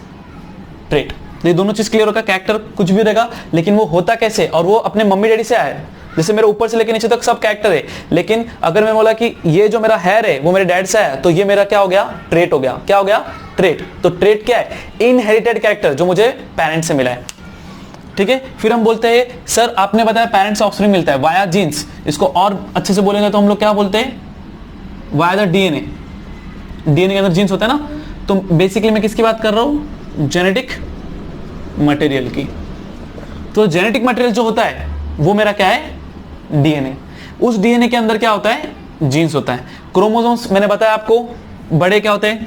trait. ये दोनों चीज क्लियर होगा। कैरेक्टर कुछ भी रहेगा, लेकिन वो होता कैसे, और वो अपने मम्मी डैडी से आया है। जैसे मेरे ऊपर से लेकर नीचे तक सब कैरेक्टर है, लेकिन अगर मैं बोला कि ये जो मेरा हेयर है वो मेरे डैड से आया, तो ये मेरा क्या हो गया? ट्रेट हो गया। क्या हो गया? ट्रेट। तो ट्रेट क्या है? इनहेरिटेड कैरेक्टर जो मुझे पेरेंट से मिला है। ठीक है, फिर हम बोलते हैं सर आपने बताया पेरेंट्स से ऑफस्प्रिंग मिलता है वाया जीन्स। इसको और अच्छे से बोलेंगे तो हम लोग क्या बोलते हैं? Via the DNA. डीएनए के अंदर जीन्स होता है ना। तो बेसिकली मैं किसकी बात कर रहा हूं? जेनेटिक मटेरियल की। तो जेनेटिक मटेरियल जो होता है वो मेरा क्या है? डीएनए। उस डीएनए के अंदर क्या होता है? जीन्स होता है। क्रोमोसोम्स मैंने बताया आपको, बड़े क्या होते हैं?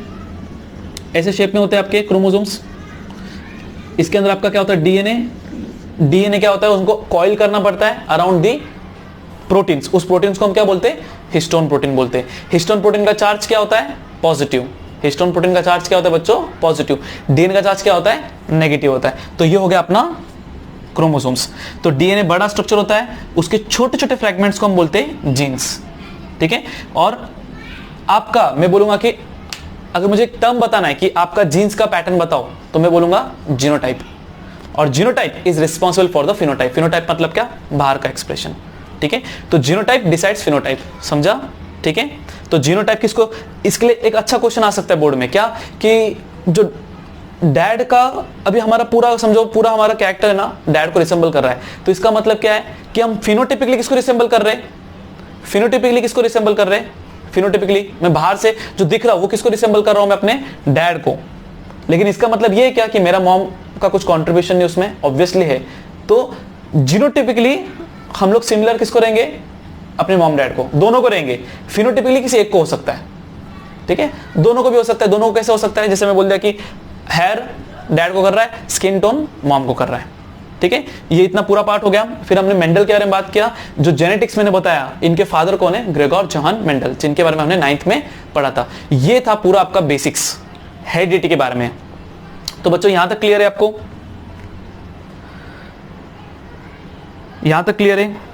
ऐसे शेप में होते हैं आपके क्रोमोसोम्स। इसके अंदर आपका क्या होता है? डीएनए। डीएनए क्या होता है? उनको कॉइल करना पड़ता है अराउंड दी प्रोटीन्स। उस प्रोटीन्स को हम क्या बोलते हैं? हिस्टोन प्रोटीन बोलते हैं। हिस्टोन प्रोटीन का चार्ज क्या होता है? पॉजिटिव। हिस्टोन प्रोटीन का चार्ज क्या होता है बच्चों? पॉजिटिव। डीएनए का चार्ज क्या होता है? नेगेटिव होता है। तो ये हो गया अपना क्रोमोसोम्स। तो डीएनए बड़ा स्ट्रक्चर होता है, उसके छोटे छोटे फ्रैगमेंट्स को हम बोलते हैं जीन्स। ठीक है, और आपका मैं बोलूंगा कि अगर मुझे एक टर्म बताना है कि आपका जीन्स का पैटर्न बताओ, तो मैं बोलूंगा जीनोटाइप। और genotype is responsible for the phenotype. Phenotype मतलब क्या? बाहर का एक्सप्रेशन। ठीक है, तो जीनोटाइप डिसाइड्स फिनोटाइप। समझा? ठीक है, तो जीनोटाइप किसको? इसके लिए एक अच्छा क्वेश्चन आ सकता है बोर्ड में, क्या कि जो डैड का अभी हमारा पूरा समझो, पूरा हमारा कैरेक्टर है ना डैड को रिसेंबल कर रहा है, तो इसका मतलब क्या है कि हम फिनोटिपिकली किसको रिसेंबल कर रहे हैं? फिनोटिपिकली किसको रिसेंबल कर रहे हैं? फिनोटिपिकली मैं बाहर से जो दिख रहा हूं वो किसको रिसेंबल कर रहा हूं? मैं अपने डैड को। लेकिन इसका मतलब ये है क्या कि मेरा मॉम का कुछ कंट्रीब्यूशन नहीं उसमें? ऑब्वियसली है। तो जीनोटिपिकली हम लोग सिमिलर किसको रहेंगे? अपने मॉम डैड को। दोनों को रहेंगे। फिनोटिपिकली किसी एक को हो सकता है। ठीक है, दोनों को भी हो सकता है। दोनों को कैसे हो सकता है? जैसे मैं बोल दिया कि हेयर डैड को कर रहा है, स्किन टोन मॉम को कर रहा है। ठीक है, ये इतना पूरा पार्ट हो गया। फिर हमने मेंडल के बारे में बात किया। जो जेनेटिक्स मैंने बताया, इनके फादर कौन है? ग्रेगोर जोहान मेंडल, जिनके बारे में हमने 9th में पढ़ा था। ये था पूरा आपका बेसिक्स हेरिडिटी के बारे में। तो बच्चों यहां तक क्लियर है आपको? यहां तक क्लियर है?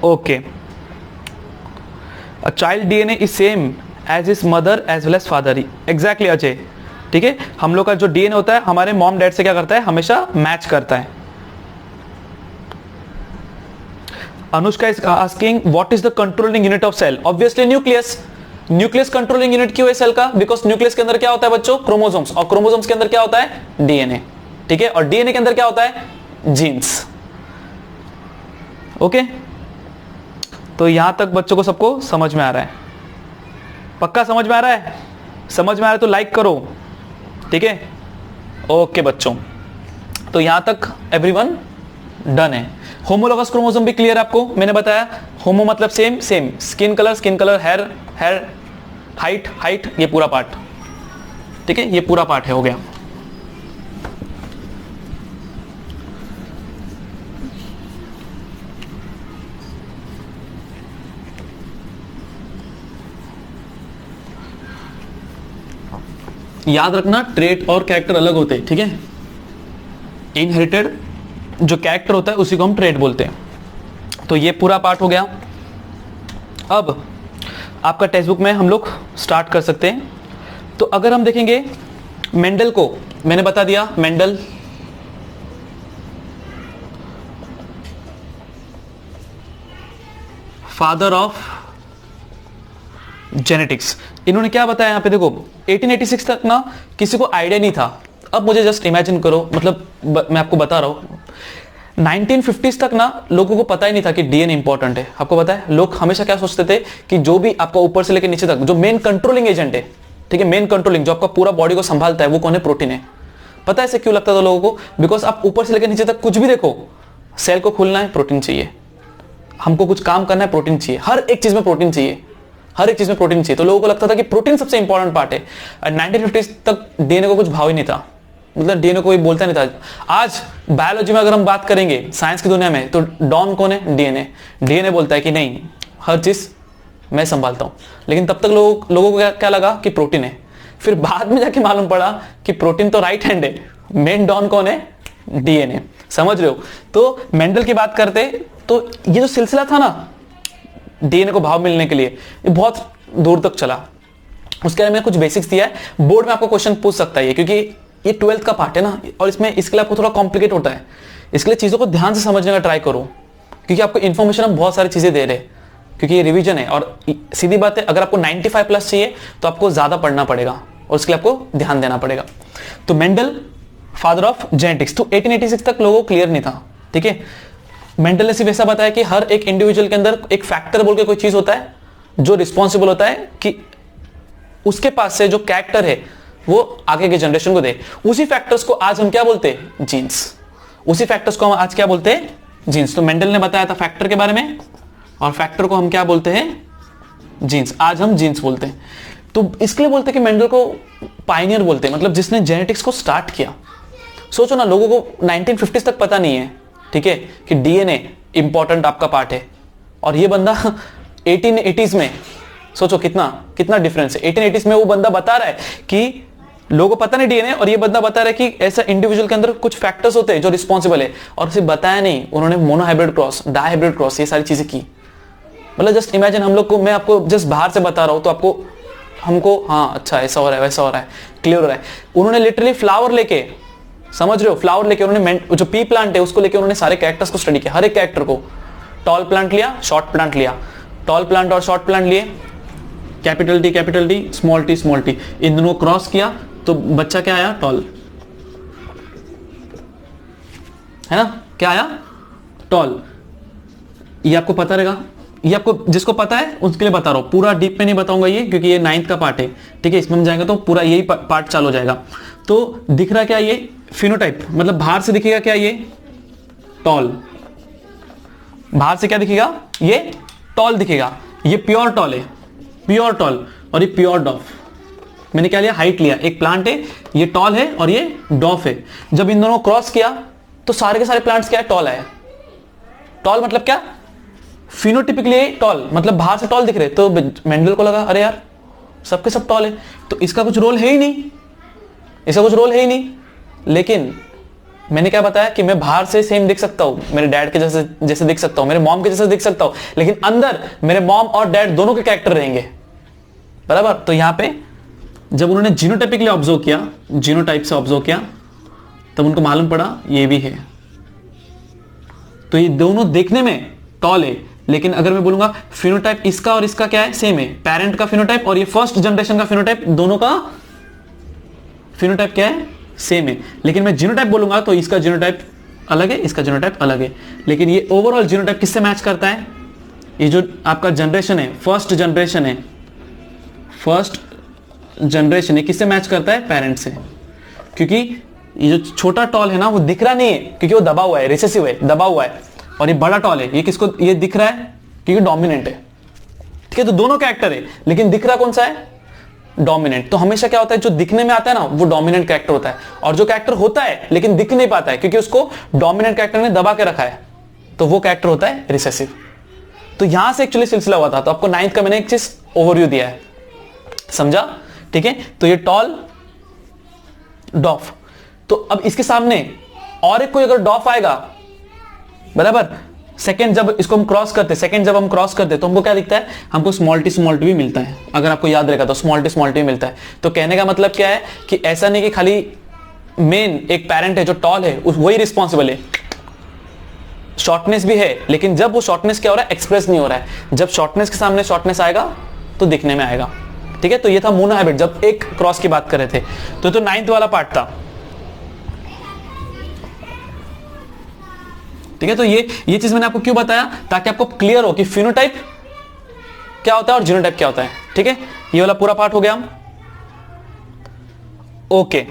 Okay, a child DNA is same as is mother as well as father. Exactly Ajay. ठीक है, हम लोग का जो डीएनए होता है हमारे मॉम डैड से क्या करता है? हमेशा मैच करता है। Anushka is asking what is the controlling unit of cell? Obviously nucleus. Nucleus controlling unit क्यों है सेल का? बिकॉज न्यूक्लियस के अंदर क्या होता है बच्चों? क्रोमोसोम्स। और क्रोमोसोम्स के अंदर क्या होता है? डीएनए। ठीक है, और डीएनए के अंदर क्या होता है? जीन्स। ओके, तो यहां तक बच्चों को सबको समझ में आ रहा है? पक्का समझ में आ रहा है? समझ में आ रहा है तो लाइक करो। ठीक है, ओके बच्चों, तो यहां तक एवरीवन डन है। होमोलोगस क्रोमोसोम भी क्लियर है आपको? मैंने बताया होमो मतलब same, same skin colour, hair height height ये पूरा पार्ट, ठीक है, ये पूरा पार्ट है, हो गया। याद रखना ट्रेट और कैरेक्टर अलग होते हैं, ठीक है। इनहेरिटेड जो कैरेक्टर होता है उसी को हम ट्रेट बोलते हैं। तो ये पूरा पार्ट हो गया। अब आपका टेक्स्ट बुक में हम लोग स्टार्ट कर सकते हैं। तो अगर हम देखेंगे मेंडल को, मैंने बता दिया मेंडल फादर ऑफ जेनेटिक्स। इन्होंने क्या बताया यहाँ पे देखो, 1886 तक ना किसी को आइडिया नहीं था। अब मुझे जस्ट इमेजिन करो, मतलब मैं आपको बता रहा हूँ 1950s तक ना लोगों को पता ही नहीं था कि डीएनए इंपॉर्टेंट है। आपको पता है लोग हमेशा क्या सोचते थे कि जो भी आपका ऊपर से लेकर नीचे तक जो मेन कंट्रोलिंग एजेंट है, ठीक है, मेन कंट्रोलिंग जो आपका पूरा बॉडी को संभालता है वो कौन है? प्रोटीन है। पता है ऐसे क्यों लगता था लोगों को? बिकॉज आप ऊपर से लेकर नीचे तक कुछ भी देखो, सेल को खुलना है प्रोटीन चाहिए, हमको कुछ काम करना है प्रोटीन चाहिए, हर एक चीज में प्रोटीन चाहिए, हर एक चीज में प्रोटीन चाहिए। तो लोगों को लगता था कि प्रोटीन सबसे इंपॉर्टेंट पार्ट है। 1950s तक डीएनए को कुछ भाव ही नहीं था, मतलब डीएनए कोई बोलता नहीं था। आज बायोलॉजी में अगर हम बात करेंगे साइंस की दुनिया में, तो डॉन कौन है? डीएनए। डीएनए बोलता है कि नहीं हर चीज मैं संभालता हूं। लेकिन तब तक लोगों को क्या लगा कि प्रोटीन है। फिर बाद में जाके मालूम पड़ा कि प्रोटीन तो राइट हैंड है, मेन डॉन कौन है? डीएनए। समझ रहे हो? तो मेंडल की बात करते तो ये जो सिलसिला था ना डीएनए को भाव मिलने के लिए, ये बहुत दूर तक चला। उसके बारे में कुछ बेसिक्स दिया है, बोर्ड में आपको क्वेश्चन पूछ सकता है क्योंकि ये 12th का पार्ट है ना, और इसमें इसके लिए आपको थोड़ा कॉम्प्लिकेट होता है। इसके लिए चीजों को ध्यान से समझने का ट्राई करो, क्योंकि आपको इन्फॉर्मेशन हम बहुत सारी चीजें दे रहे हैं, क्योंकि ये रिवीजन है। और सीधी बात है, अगर आपको 95+ चाहिए तो आपको ज्यादा पढ़ना पड़ेगा और उसके लिए आपको ध्यान देना पड़ेगा। तो मेंडल फादर ऑफ जेनेटिक्स, तो 1886 तक लोगों को क्लियर नहीं था, ठीक है। मेंडल ने सिर्फ ऐसा बताया कि हर एक इंडिविजुअल के अंदर एक फैक्टर बोल के कोई चीज होता है जो रिस्पॉन्सिबल होता है कि उसके पास से जो कैरेक्टर है वो आगे के जनरेशन को दे। उसी फैक्टर्स को आज हम क्या बोलते हैं? जीन्स। उसी फैक्टर्स को हम आज क्या बोलते हैं? जीन्स। तो मेंडल ने बताया था फैक्टर के बारे में, और फैक्टर को हम क्या बोलते हैं? जीन्स। आज हम जीन्स बोलते हैं। तो इसके लिए बोलते हैं कि मेंडल को पायनियर बोलते हैं, मतलब जिसने जेनेटिक्स को स्टार्ट किया। सोचो ना, लोगों को 1950s तक पता नहीं है, ठीक है, कि डीएनए इंपॉर्टेंट आपका पार्ट है, और ये बंदा 1880s में, सोचो कितना कितना डिफरेंस है। 1880s में वो बंदा बता रहा है कि लोगों को पता नहीं डीएनए, और ये बंदा बता रहा है कि ऐसा इंडिविजुअल के अंदर कुछ फैक्टर्स होते हैं जो रिस्पॉन्सिबल है। और सिर्फ बताया नहीं, उन्होंने मोनोहाइब्रिड क्रॉस, डायहाइब्रिड क्रॉस, ये सारी चीजें की। मतलब जस्ट इमेजिन हम लोग को, मैं आपको जस्ट बाहर से बता रहा हूं तो आपको हमको हाँ अच्छा ऐसा हो रहा है वैसा हो रहा है, क्लियर हो रहा है। उन्होंने लिटरली फ्लावर लेके, समझ रहे हो, फ्लावर लेके उन्होंने जो पी प्लांट है उसको लेके उन्होंने सारे कैरेक्टर्स को स्टडी किया, हर एक कैरेक्टर को। टॉल प्लांट लिया, शॉर्ट प्लांट लिया, टॉल प्लांट और शॉर्ट प्लांट लिए, कैपिटल टी, स्मॉल टी, इन दोनों क्रॉस किया तो बच्चा क्या आया? टॉल, है ना? क्या आया? टॉल। ये आपको पता रहेगा, ये आपको जिसको पता है उसके लिए बता रहा हूं, पूरा डीप में नहीं बताऊंगा ये, क्योंकि ये 9th का पार्ट है, ठीक है। इसमें हम जाएंगे तो पूरा यही पार्ट चालू हो जाएगा। तो दिख रहा क्या? ये फिनोटाइप, मतलब बाहर से दिखेगा क्या? ये टॉल। बाहर से क्या दिखेगा? ये टॉल दिखेगा। ये प्योर टॉल है, प्योर टॉल, और ये प्योर डॉफ। मैंने क्या लिया? हाइट लिया। एक प्लांट है, ये टॉल है और ये डॉफ है। जब इन दोनों क्रॉस किया तो सारे के सारे प्लांट्स क्या है? टॉल आए। टॉल मतलब क्या? फिनोटिपिकली टॉल, मतलब बाहर से टॉल दिख रहे। तो मेंडल को लगा अरे यार सबके सब टॉल है, तो इसका कुछ रोल है ही नहीं, इसका कुछ रोल है ही नहीं। लेकिन मैंने क्या बताया कि मैं बाहर से सेम दिख सकता हूं, मेरे डैड के जैसे दिख सकता हूं, मेरे मॉम के जैसे दिख सकता हूं, लेकिन अंदर मेरे मॉम और डैड दोनों के कैरेक्टर रहेंगे, बराबर। तो यहां पे जब उन्होंने जीनोटाइपिकली ऑब्जर्व किया, जीनोटाइप से ऑब्जर्व किया, तब उनको मालूम पड़ा ये भी है। तो ये दोनों देखने में टॉल है, लेकिन अगर मैं बोलूंगा फिनोटाइप इसका और इसका क्या है? सेम है। पेरेंट का फिनोटाइप और ये फर्स्ट जनरेशन का फिनोटाइप, दोनों का फिनोटाइप क्या है? सेम है। लेकिन मैं जीनोटाइप बोलूंगा तो इसका जीनोटाइप अलग है, इसका जीनोटाइप अलग है। लेकिन ये ओवरऑल जीनोटाइप किससे मैच करता है? ये जो आपका जनरेशन है, फर्स्ट जनरेशन है, फर्स्ट जनरेशन है, किससे मैच करता है? पेरेंट से। क्योंकि ये जो छोटा टॉल है ना वो दिख रहा नहीं है, क्योंकि वो दबा हुआ है, रिसेसिव है, दबा हुआ है। और ये बड़ा टॉल है, ये किसको ये दिख रहा है? क्योंकि डोमिनेंट है, ठीक है। तो दोनों कैरेक्टर है, लेकिन दिख रहा कौन सा है? डोमिनेंट। तो हमेशा क्या होता है, जो दिखने में आता है ना वो डोमिनेंट कैरेक्टर होता है, और जो कैरेक्टर होता है लेकिन दिख नहीं पाता है क्योंकि उसको डोमिनेंट कैरेक्टर ने दबा के रखा है, तो वो कैरेक्टर होता है रिसेसिव। तो यहां से एक्चुअली सिलसिला हुआ था। तो आपको 9th का मैंने एक चीज ओवरव्यू दिया है, समझा? ठीक है, तो ये टॉल डॉफ। तो अब इसके सामने और एक कोई अगर डॉफ आएगा, बराबर, सेकंड जब इसको हम क्रॉस करते, सेकंड जब हम क्रॉस करते तो हमको क्या दिखता है, हमको स्मॉल टी भी मिलता है। अगर आपको याद रहेगा तो स्मॉल टी मिलता है। तो कहने का मतलब क्या है कि ऐसा नहीं कि खाली मेन एक पेरेंट है जो टॉल है वही रिस्पॉन्सिबल है, शॉर्टनेस भी है, लेकिन जब वो शॉर्टनेस क्या हो रहा है, एक्सप्रेस नहीं हो रहा है। जब शॉर्टनेस के सामने शॉर्टनेस आएगा तो दिखने में आएगा। ठीक है, तो ये था मोनो हैबिट जब एक क्रॉस की बात कर रहे थे। तो 9th वाला पार्ट था। ठीक है, तो ये चीज मैंने आपको क्यों बताया, ताकि आपको क्लियर हो कि फिनोटाइप क्या होता है और जीनोटाइप क्या होता है। ठीक है, ये वाला पूरा पार्ट हो गया। ओके,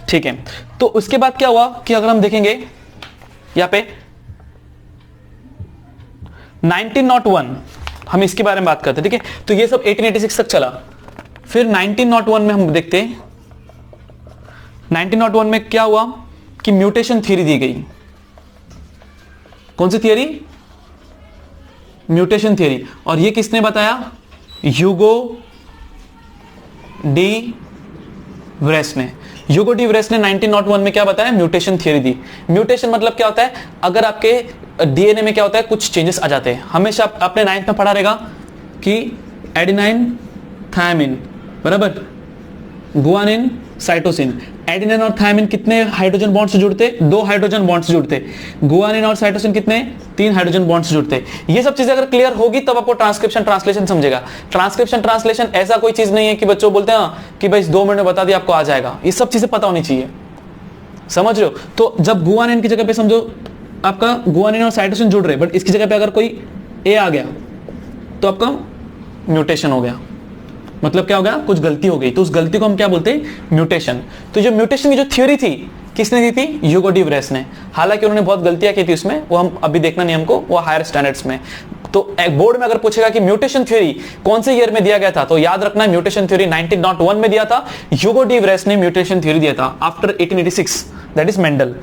ठीक है। तो उसके बाद क्या हुआ कि अगर हम देखेंगे यहां पे 1901, हम इसके बारे में बात करते हैं। ठीक है, तो ये सब 1886 तक चला। फिर 1901 में हम देखते हैं, 1901 में क्या हुआ कि म्यूटेशन थ्योरी दी गई। कौन सी थियरी? Mutation theory. और ये किसने बताया? ह्यूगो डी व्रेस ने। ह्यूगो डी व्रेस ने 1901 में क्या बताया? म्यूटेशन थियरी दी। म्यूटेशन मतलब क्या होता है, अगर आपके डीएनए में क्या होता है, कुछ चेंजेस आ जाते हैं। हमेशा आपने 9th में पढ़ा रहेगा कि एडेनाइन थायमिन, बराबर, गुआनिन साइटोसिन। एडेनिन और थायमिन कितने हाइड्रोजन बॉन्ड से जुड़ते? 2 हाइड्रोजन बॉन्ड से जुड़ते। गुआनिन और साइटोसिन कितने? 3 हाइड्रोजन बॉन्ड से जुड़ते। ये सब चीजें अगर क्लियर होगी तब आपको ट्रांसक्रिप्शन ट्रांसलेशन समझेगा। ट्रांसक्रिप्शन ट्रांसलेशन ऐसा कोई चीज नहीं है कि बच्चों बोलते हैं कि भाई 2 मिनट में बता दिया आपको आ जाएगा। ये सब चीजें पता होनी चाहिए, समझ रहे हो? तो जब गुआनिन की जगह पे समझो आपका गुआनिन और साइटोसिन जुड़ रहे, बट इसकी जगह पे अगर कोई ए आ गया तो आपका म्यूटेशन हो गया। मतलब क्या हो गया, कुछ गलती हो गई। तो उस गलती को हम क्या बोलते हैं? म्यूटेशन। तो जो म्यूटेशन की जो थ्योरी थी, किसने दी थी? ह्यूगो डी व्रेस ने। हालांकि उन्होंने बहुत गलतियां की थी उसमें, वो हम अभी देखना नहीं हमको, वो हायर स्टैंडर्ड्स में। तो एक बोर्ड में अगर पूछेगा कि म्यूटेशन थ्योरी कौन से ईयर में दिया गया था, तो याद रखना है म्यूटेशन थ्योरी 1901 में दिया था। ह्यूगो डी व्रेस ने म्यूटेशन थ्योरी दिया था आफ्टर 1886, दैट इज मेंडल।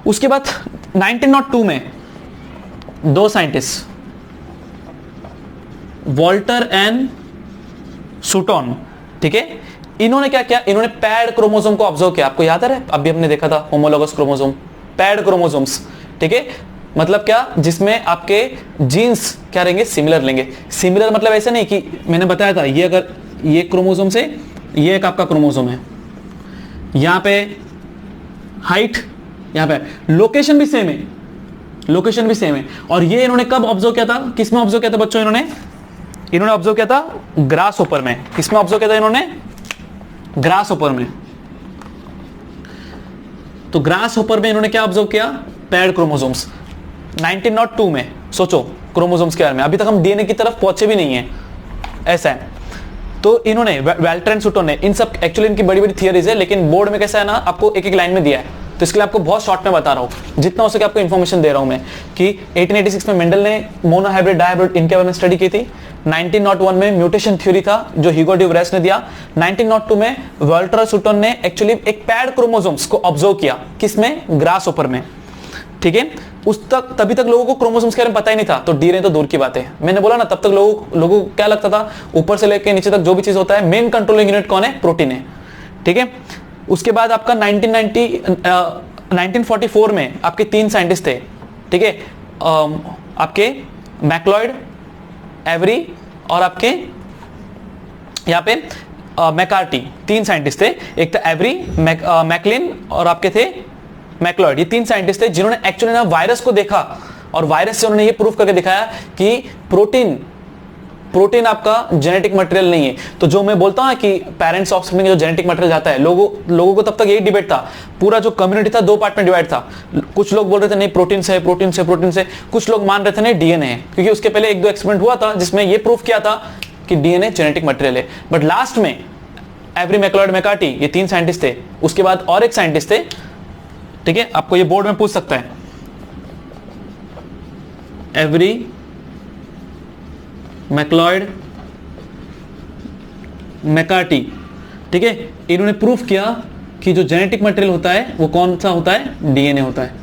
उसके बाद 1902 में 2 साइंटिस्ट, वॉल्टर एंड सूटोन, ठीक है, इन्होंने क्या किया? इन्होंने पैड क्रोमोसोम को ऑब्जर्व किया। आपको याद है, अभी हमने देखा था होमोलोगस क्रोमोसोम, पैड क्रोमोसोम्स। ठीक है, मतलब क्या? जिसमें आपके जीन्स क्या रहेंगे? सिमिलर लेंगे। सिमिलर मतलब ऐसे नहीं कि मैंने बताया था, ये अगर ये क्रोमोसोम से ये एक आपका क्रोमोसोम है, यहां पे हाइट, यहां पे लोकेशन भी सेम है, लोकेशन भी सेम है। और ये इन्होंने कब ऑब्जर्व किया था? किसमें ऑब्जर्व किया था बच्चों? इन्होंने ऑब्जर्व किया था ग्रास ऊपर में। किसमें ऑब्जर्व किया था इन्होंने? ग्रास ऊपर में। तो ग्रास ऊपर में इन्होंने क्या ऑब्जर्व किया? Pad chromosomes. 1902 में। सोचो क्रोमोसोम्स के बारे में, अभी तक हम डीएनए की तरफ पहुंचे भी नहीं है, ऐसा है। तो इन्होंने वेल्टर एंड सूटोन ने, इन सब एक्चुअली इनकी बड़ी बड़ी थियरीज है, लेकिन बोर्ड में कैसा है ना, आपको एक एक लाइन में दिया है, तो इसके लिए आपको बहुत शॉर्ट में बता रहा हूं, जितना हो सके आपको इंफॉर्मेशन दे रहा हूं मैं, कि 1886 में मेंडल ने मोनो हाइब्रिड डायहाइब्रिड इनके बारे में स्टडी की थी। 1901 में म्यूटेशन थ्योरी था जो ह्यूगो डी व्रेस ने दिया। 1902 में वॉल्टर सूटोन ने एक्चुअली एक पैड क्रोमोसोम्स को ऑब्जर्व किया। किसमें? ग्रास ऊपर में। ठीक है, उस तक तभी तक लोगों को क्रोमोसोम्स के बारे में पता ही नहीं था, तो डीएनए तो दूर की बात है। मैंने बोला ना, तब तक लोगों को क्या लगता था, ऊपर से लेकर नीचे तक जो भी चीज होता है, मेन कंट्रोलिंग यूनिट कौन है? प्रोटीन है। ठीक है, उसके बाद आपका 1944 में आपके 3 साइंटिस्ट थे। ठीक है, आपके मैक्लॉयड, एवरी और आपके यहां पे मैकार्टी, 3 साइंटिस्ट थे। एक था एवरी, मैकलिन और आपके थे मैक्लॉयड। ये 3 साइंटिस्ट थे जिन्होंने एक्चुअली ना वायरस को देखा, और वायरस से उन्होंने ये प्रूफ करके दिखाया कि प्रोटीन आपका जेनेटिक मटेरियल नहीं है। तो जो मैं बोलता हूं ना कि पेरेंट्स ऑफस्प्रिंग में जो जेनेटिक मटेरियल जाता है, लोगों को तब तक यही डिबेट था। पूरा जो कम्युनिटी था 2 पार्ट में डिवाइड था। कुछ लोग बोल रहे थे नहीं प्रोटीन से, प्रोटीन से, प्रोटीन से। कुछ लोग मान रहे थे नहीं डीएनए है, क्योंकि उसके पहले 1-2 एक्सपेरिमेंट हुआ था जिसमें ये प्रूफ किया था कि डीएनए जेनेटिक मटेरियल है। बट लास्ट में एवरी, मैक्लॉयड, मैकार्टी, ये 3 साइंटिस्ट थे। उसके बाद और एक साइंटिस्ट थे, ठीक है, आपको ये बोर्ड में पूछ सकता है, एवरी, मैक्लॉयड मैकार्टी, ठीक है, इन्होंने प्रूफ किया कि जो जेनेटिक मटेरियल होता है वो कौन सा होता है, डीएनए होता है।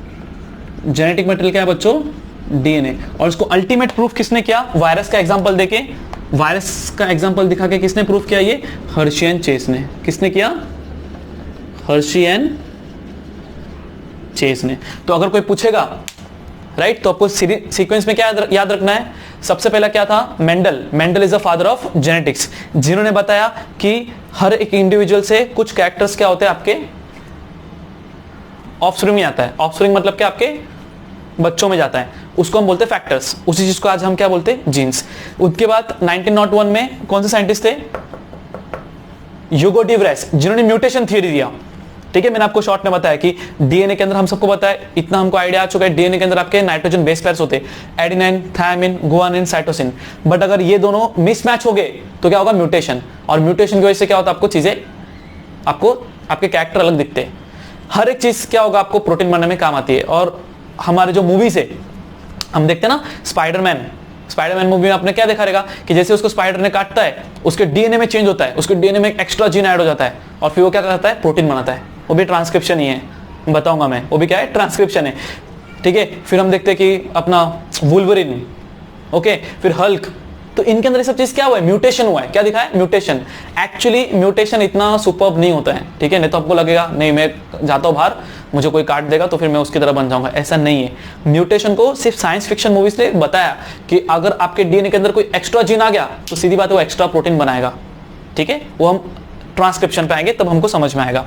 जेनेटिक मटेरियल क्या है बच्चों, डीएनए। और इसको अल्टीमेट प्रूफ किसने किया, वायरस का एग्जांपल देके, वायरस का एग्जांपल दिखा के किसने प्रूफ किया, ये हर्शी एंड चेस ने। किसने किया, हर्शी एंड चेस ने। तो अगर कोई पूछेगा राइट, तो आपको सीक्वेंस में क्या याद रखना है, सबसे पहला क्या था, Mendel is the father of genetics, जिन्होंने बताया कि हर एक इंडिविजुअल से कुछ कैरेक्टर्स क्या होते हैं आपके ऑफस्प्रिंग में आता है। ऑफस्प्रिंग मतलब क्या, आपके बच्चों में जाता है, उसको हम बोलते हैं फैक्टर्स। उसी चीज को आज हम क्या बोलते हैं, जीन्स। उसके बाद 1901 में कौन से साइंटिस्ट थे, ह्यूगो डी व्रेस, जिन्होंने म्यूटेशन थ्योरी दिया। ठीक है, मैंने आपको शॉर्ट में बताया कि डीएनए के अंदर हम सबको पता है, इतना हमको आइडिया आ चुका है, डीएनए के अंदर आपके नाइट्रोजन बेस पेयर्स होते हैं, adenine, thymine, guanine, cytosine. But अगर ये दोनों मिसमैच हो गए तो क्या होगा, म्यूटेशन। और म्यूटेशन की वजह से क्या होता है, आपको चीजें, आपको आपके कैरेक्टर अलग दिखते हैं। हर एक चीज क्या होगा, आपको प्रोटीन बनाने में काम आती है। और हमारे जो मूवीज है हम देखते हैं ना, स्पाइडरमैन मूवी में आपने क्या देखा रहेगा कि जैसे उसको स्पाइडर ने काटता है, उसके डीएनए में चेंज होता है, उसके डीएनए में एक एक्स्ट्रा जीन ऐड हो जाता है, और फिर वो क्या करता है, प्रोटीन बनाता है। वो भी ट्रांसक्रिप्शन ही है, बताऊंगा मैं, वो भी क्या है, ट्रांसक्रिप्शन है। ठीक है, फिर हम देखते हैं कि अपना वुल्वरिन, ओके, फिर हल्क, तो इनके अंदर ये सब चीज क्या हुआ है, म्यूटेशन हुआ है। क्या दिखा है, म्यूटेशन। एक्चुअली म्यूटेशन इतना सुपर्ब नहीं होता है, ठीक है, नहीं तो आपको लगेगा नहीं मैं जाता हूं बाहर, मुझे कोई काट देगा तो फिर मैं उसकी तरह बन जाऊंगा, ऐसा नहीं है। म्यूटेशन को सिर्फ साइंस फिक्शन मूवीज ने बताया कि अगर आपके डीएनए के अंदर कोई एक्स्ट्रा जीन आ गया तो सीधी बात है वो एक्स्ट्रा प्रोटीन बनाएगा। ठीक है, वो हम ट्रांसक्रिप्शन पे आएंगे तब हमको समझ में आएगा।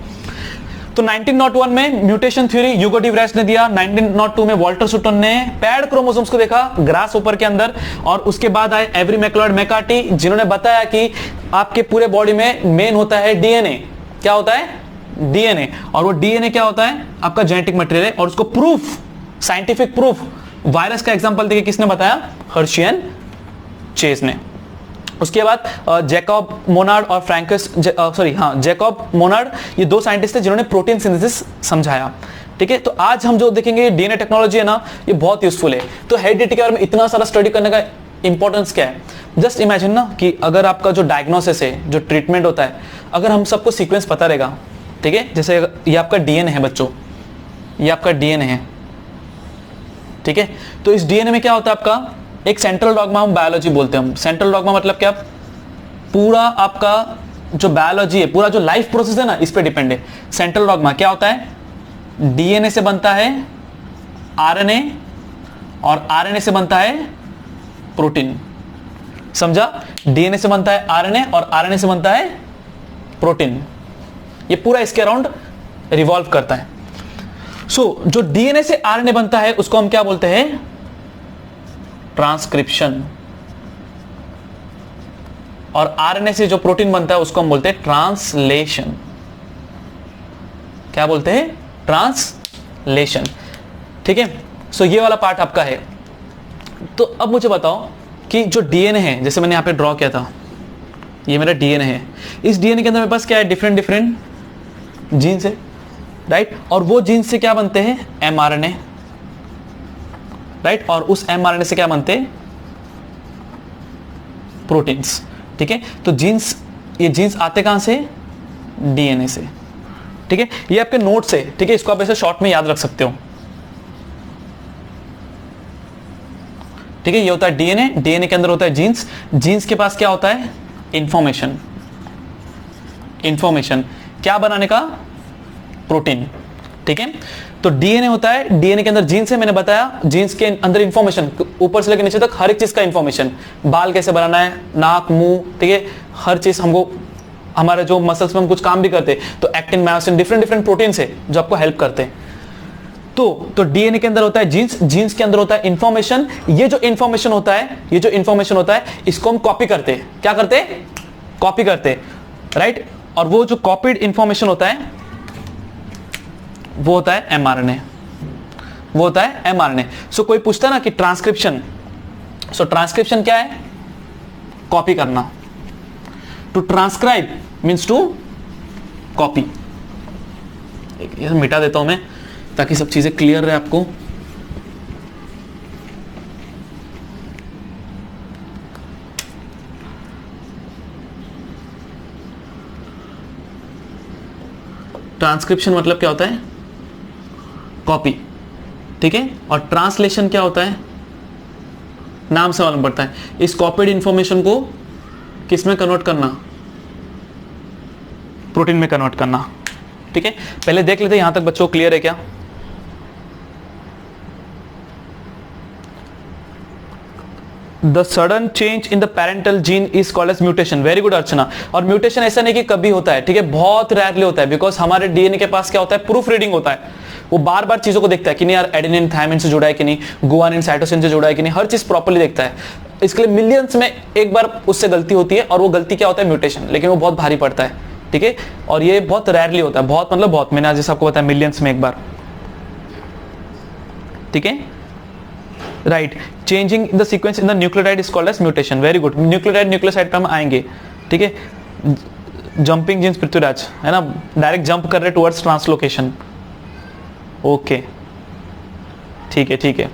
तो 1901 में म्यूटेशन थ्योरी ह्यूगो डी व्रेस ने दिया। 1902 में वॉल्टर सुटन ने पैड क्रोमोसोम्स को देखा ग्रास ऊपर के अंदर, और उसके बाद आए एवरी मैक्लॉयड मैकार्टी, जिन्होंने बताया कि आपके पूरे बॉडी में मेन होता है डीएनए। क्या होता है, डीएनए। और वो डीएनए क्या होता है, आपका जेनेटिक मटेरियल है। और उसको प्रूफ, साइंटिफिक प्रूफ, वायरस का एग्जांपल देके किसने बताया, हर्शी एंड चेस ने। उसके बाद जैकब मोनार्ड और जैकब मोनार्ड, ये दो साइंटिस्ट थे जिन्होंने प्रोटीन सिंथेसिस समझाया। ठीक है, तो आज हम जो देखेंगे डीएनए टेक्नोलॉजी है ना, ये बहुत यूजफुल है। तो हेरिडिटी के बारे में इतना सारा स्टडी करने का इंपॉर्टेंस क्या है, जस्ट इमेजिन ना कि अगर आपका जो डायग्नोसिस है, जो ट्रीटमेंट होता है, अगर हम सबको सीक्वेंस पता रहेगा, ठीक है, जैसे ये आपका डीएनए है बच्चों, ये आपका डीएनए है, ठीक है, तो इस डीएनए में क्या होता है, आपका एक सेंट्रल डॉगमा हम बायोलॉजी बोलते हैं। हम सेंट्रल डॉगमा मतलब क्या, पूरा आपका जो बायोलॉजी है, पूरा जो लाइफ प्रोसेस है ना, इस पे डिपेंड है। सेंट्रल डॉगमा क्या होता है, डीएनए से बनता है आरएनए, और आरएनए से बनता है प्रोटीन। समझा, डीएनए से बनता है आरएनए और आरएनए से बनता है प्रोटीन। ये पूरा इसके अराउंड रिवॉल्व करता है। सो जो डीएनए से आरएनए बनता है उसको हम क्या बोलते हैं, ट्रांसक्रिप्शन। और आरएनए से जो प्रोटीन बनता है उसको हम बोलते हैं ट्रांसलेशन। क्या बोलते हैं, ट्रांसलेशन। ठीक है, सो ये वाला पार्ट आपका है। तो अब मुझे बताओ कि जो डीएनए है, जैसे मैंने यहां पे ड्रॉ किया था, ये मेरा डीएनए है। इस डीएनए के अंदर मेरे पास क्या है, डिफरेंट डिफरेंट जीन्स है, राइट। और वो जीन्स से क्या बनते हैं, एमआरएनए, राइट। और उस एमआरएनए से क्या बनते हैं, प्रोटीन्स। ठीक है, तो जीन्स, ये जीन्स आते कहां से, डीएनए से। ठीक है, ये आपके नोट्स है, ठीक है, इसको आप ऐसे शॉर्ट में याद रख सकते हो। ठीक है, ये होता है डीएनए, डीएनए के अंदर होता है जीन्स, जीन्स के पास क्या होता है, इंफॉर्मेशन, इंफॉर्मेशन क्या बनाने का, प्रोटीन। ठीक है, तो डीएनए होता है, डीएनए के अंदर जीन्स है, मैंने बताया, जीन्स के अंदर इंफॉर्मेशन, ऊपर से लेकर नीचे तक हर एक चीज का इंफॉर्मेशन, बाल कैसे बनाना है, नाक, मुंह, ठीक है, हर चीज हमको, हमारे जो मसल्स में हम कुछ काम भी करते हैं तो actin, myosin, different different proteins है जो आपको हेल्प करते हैं। तो डीएनए के अंदर होता है जीन्स, जीन्स के अंदर होता है इंफॉर्मेशन। ये जो इंफॉर्मेशन होता है, ये जो इंफॉर्मेशन होता है, इसको हम कॉपी करते हैं। क्या करते हैं, कॉपी करते हैं, राइट। और वो जो कॉपीड इंफॉर्मेशन होता है वो होता है एमआरएनए, वो होता है एमआरएनए। सो कोई पूछता है ना कि ट्रांसक्रिप्शन, सो ट्रांसक्रिप्शन क्या है, कॉपी करना। To transcribe means to copy. ये मिटा देता हूं मैं ताकि सब चीजें क्लियर रहे आपको। ट्रांसक्रिप्शन मतलब क्या होता है? कॉपी, ठीक है। और ट्रांसलेशन क्या होता है? नाम से मालूम पड़ता है, इस कॉपीड इंफॉर्मेशन को किस में कन्वर्ट करना? प्रोटीन में कन्वर्ट करना, ठीक है। पहले देख लेते हैं यहां तक बच्चों को क्लियर है क्या? The sudden change in the parental gene is called as mutation. Very good Archana. और म्यूटेशन ऐसा नहीं कि कभी होता है, ठीक है, बहुत रेयरली होता है, बिकॉज हमारे डीएनए के पास क्या होता है? प्रूफ रीडिंग होता है। वो बार बार चीजों को देखता है कि नहीं यार एडेनिन थायमिन से जुड़ा है कि नहीं, गुआनिन साइटोसिन से जुड़ा है कि नहीं, हर चीज प्रॉपर्ली देखता है। इसके लिए मिलियंस में एक बार उससे गलती होती है, और वो गलती क्या होता है? म्यूटेशन। लेकिन वो बहुत भारी पड़ता है, ठीक है, और ये बहुत रेयरली होता है, बहुत मतलब बहुत, मैंने आज जैसे आपको बताया मिलियंस में एक बार, ठीक है, right. Changing the sequence in the nucleotide is called as mutation. Very good. Nucleotide nucleoside पे हम आएंगे, ठीक है। जंपिंग जीन्स पृथ्वीराज, है ना, डायरेक्ट जंप कर रहे टुवर्ड्स ट्रांसलोकेशन। ओके, ठीक है, ठीक है।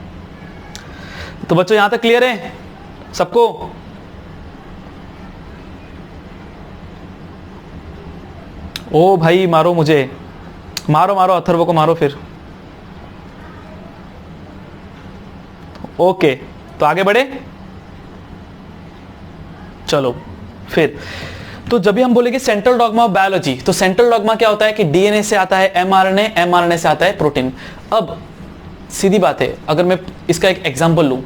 तो बच्चों यहां तक क्लियर है सबको? ओ भाई मारो मुझे, मारो मारो अथर्व को मारो फिर। ओके, तो आगे बढ़े, चलो फिर। तो जब भी हम बोलेंगे सेंट्रल डॉगमा ऑफ बायोलॉजी, तो सेंट्रल डॉगमा क्या होता है कि डीएनए से आता है एमआरएनए, एमआरएनए से आता है प्रोटीन। अब सीधी बात है, अगर मैं इसका एक एग्जांपल लूं,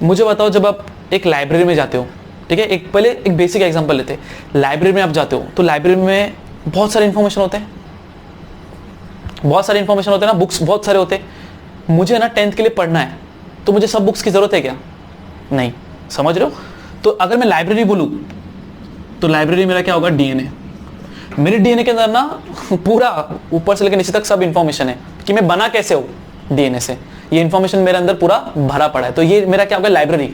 मुझे बताओ, जब आप एक लाइब्रेरी में जाते हो, ठीक है, एक पहले एक बेसिक एग्जांपल लेते हैं। लाइब्रेरी में आप जाते हो तो लाइब्रेरी में बहुत सारे इंफॉर्मेशन होते हैं, बहुत सारे इंफॉर्मेशन होते हैं ना, बुक्स बहुत सारे होते हैं। मुझे ना 10th के लिए पढ़ना है, तो मुझे सब बुक्स की जरूरत है क्या? नहीं, समझ रहे हो? तो अगर मैं लाइब्रेरी बोलूं, तो लाइब्रेरी मेरा क्या होगा? डीएनए। मेरे डीएनए के अंदर ना पूरा ऊपर से लेकर नीचे तक सब इंफॉर्मेशन है कि मैं बना कैसे हूं डीएनए से, ये इंफॉर्मेशन मेरे अंदर पूरा भरा पड़ा है। तो ये मेरा क्या होगा? लाइब्रेरी।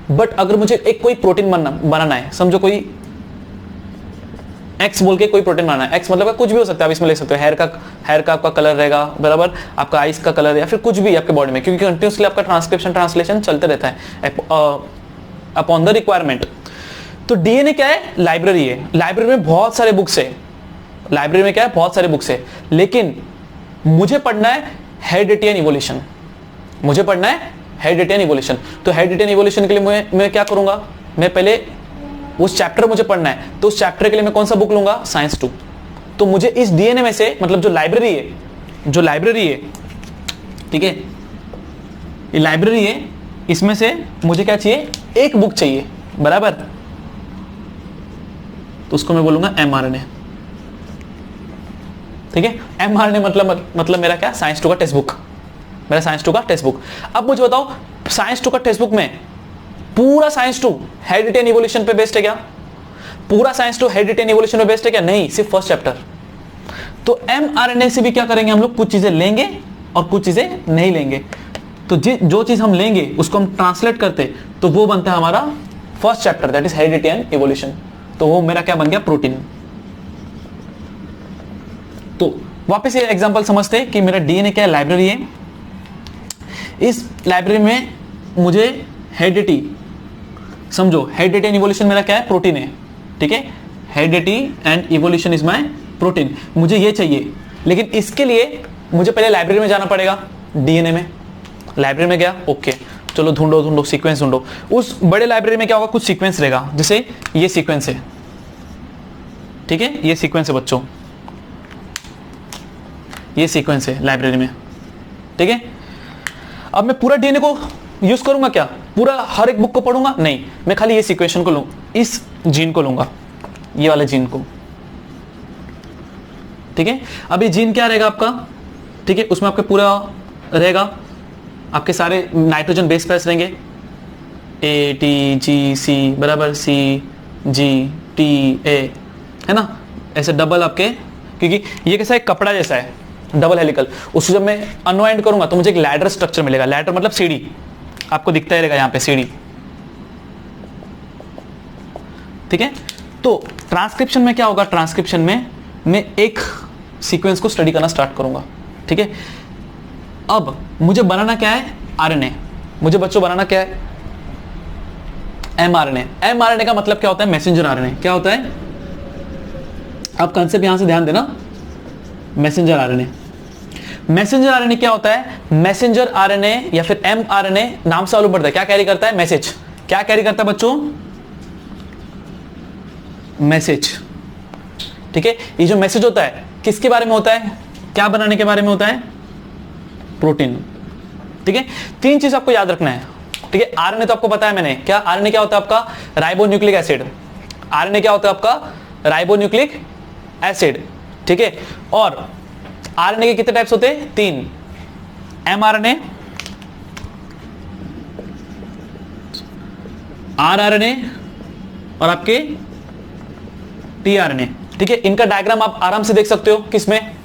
बट अगर मुझे एक कोई प्रोटीन बनाना है, समझो कोई एक्स बोल के कोई प्रोटीन बनाना है, एक्स मतलब कुछ भी हो सकता है, आप इसमें लिख सकते हो हेयर का आपका कलर रहेगा, बराबर, आपका आइस का कलर या फिर कुछ भी आपके बॉडी में, क्योंकि कंटिन्यूसली आपका ट्रांसक्रिप्शन ट्रांसलेशन चलते रहता है अपॉन द रिक्वायरमेंट। तो डीएनए क्या है? लाइब्रेरी है। लाइब्रेरी में बहुत सारे बुक्स है, लाइब्रेरी में क्या है? बहुत सारे बुक्स है। लेकिन मुझे पढ़ना है हेरिडिटी एंड इवोल्यूशन, मुझे पढ़ना है हेरिडिटी एंड इवोल्यूशन। तो हेरिडिटी एंड इवोल्यूशन के लिए मैं क्या करूंगा? मैं पहले उस चैप्टर मुझे पढ़ना है, तो उस चैप्टर के लिए मैं कौन सा बुक लूंगा? साइंस 2। तो मुझे इस डीएनए में से, मतलब जो लाइब्रेरी है, ठीक है, ये लाइब्रेरी है, इसमें से मुझे क्या चाहिए? एक बुक चाहिए, बराबर। तो उसको मैं बोलूंगा एमआरएनए, ठीक है। एमआरएनए मतलब मेरा क्या? साइंस 2 का टेक्स्ट बुक, मेरा साइंस 2 का टेक्स्ट बुक। अब मुझे बताओ, साइंस 2 का टेक्स्ट बुक में पूरा साइंस 2 हेरिडिटी एंड इवोल्यूशन पे बेस्ड है क्या? पूरा साइंस 2 हेरिडिटी एंड इवोल्यूशन पे बेस्ड है क्या? नहीं, सिर्फ फर्स्ट चैप्टर। तो एमआरएनए से भी क्या करेंगे हम लोग? कुछ चीजें लेंगे और कुछ चीजें नहीं लेंगे। तो जो चीज हम लेंगे उसको हम ट्रांसलेट करते, तो वो बनता है हमारा first chapter, that is heredity and evolution. तो वो मेरा क्या बन गया? प्रोटीन। तो वापस ये एग्जांपल समझते हैं कि मेरा डीएनए क्या है? लाइब्रेरी है। इस लाइब्रेरी में मुझे हेरिडिटी, समझो हेरिडिटी एंड इवोल्यूशन मेरा क्या है? प्रोटीन है, ठीक है। Heredity and evolution is my protein. मुझे ये चाहिए, लेकिन इसके लिए मुझे पहले लाइब्रेरी में जाना पड़ेगा। डीएनए में लाइब्रेरी में गया, ओके, चलो ढूंढो सीक्वेंस ढूंढो। उस बड़े लाइब्रेरी में क्या होगा? कुछ सीक्वेंस रहेगा, जैसे ये सीक्वेंस है, ठीक है, ये सीक्वेंस है बच्चों, ये सीक्वेंस है लाइब्रेरी में, ठीक है। अब मैं पूरा डीएनए को यूज करूंगा क्या? पूरा हर एक बुक को पढ़ूंगा? नहीं, मैं खाली ये सीक्वेंशन को लूं, इस जीन को लूंगा, ये वाले जीन को, ठीक है। अब ये जीन क्या रहेगा आपका? ठीक है, उसमें आपके पूरा रहेगा, आपके सारे नाइट्रोजन बेस पेयर्स रहेंगे, ए टी जी सी, बराबर, सी जी टी ए, है ना, ऐसे डबल आपके, क्योंकि ये कैसा एक कपड़ा जैसा है, डबल हेलिकल। उसको जब मैं अनवाइंड करूंगा तो मुझे एक लैडर स्ट्रक्चर मिलेगा। लैडर मतलब सीढ़ी, आपको दिखता ही रहेगा यहाँ पे सीढ़ी, ठीक है। तो ट्रांसक्रिप्शन में क्या होगा? ट्रांसक्रिप्शन में मैं एक सीक्वेंस को स्टडी करना स्टार्ट करूंगा, ठीक है। अब मुझे बनाना क्या है? आरएनए। मुझे बच्चों बनाना क्या है? एमआरएनए। एमआरएनए का मतलब क्या होता है? Messenger RNA. क्या होता है? आप कंसेप्ट यहां से ध्यान देना, मैसेंजर आरएनए। मैसेंजर आरएनए क्या होता है? मैसेंजर आरएनए या फिर एमआरएनए नाम से मालूम पड़ता है क्या कैरी करता है? मैसेज। क्या कैरी करता है बच्चों? मैसेज। ठीक है, ये जो मैसेज होता है किसके बारे में होता है? क्या बनाने के बारे में होता है? प्रोटीन। ठीक है, तीन चीज आपको याद रखना है। ठीक है, आरएनए तो आपको पता है मैंने, क्या आरएनए क्या होता है आपका? Ribonucleic acid. आरएनए क्या होता है आपका? Ribonucleic acid. ठीक है, और आरएनए के कितने टाइप्स होते हैं? 3। एमआरएनए, आरआरएनए और आपके टीआरएनए। ठीक है, इनका डायग्राम आप आराम से देख सकते हो किसमें?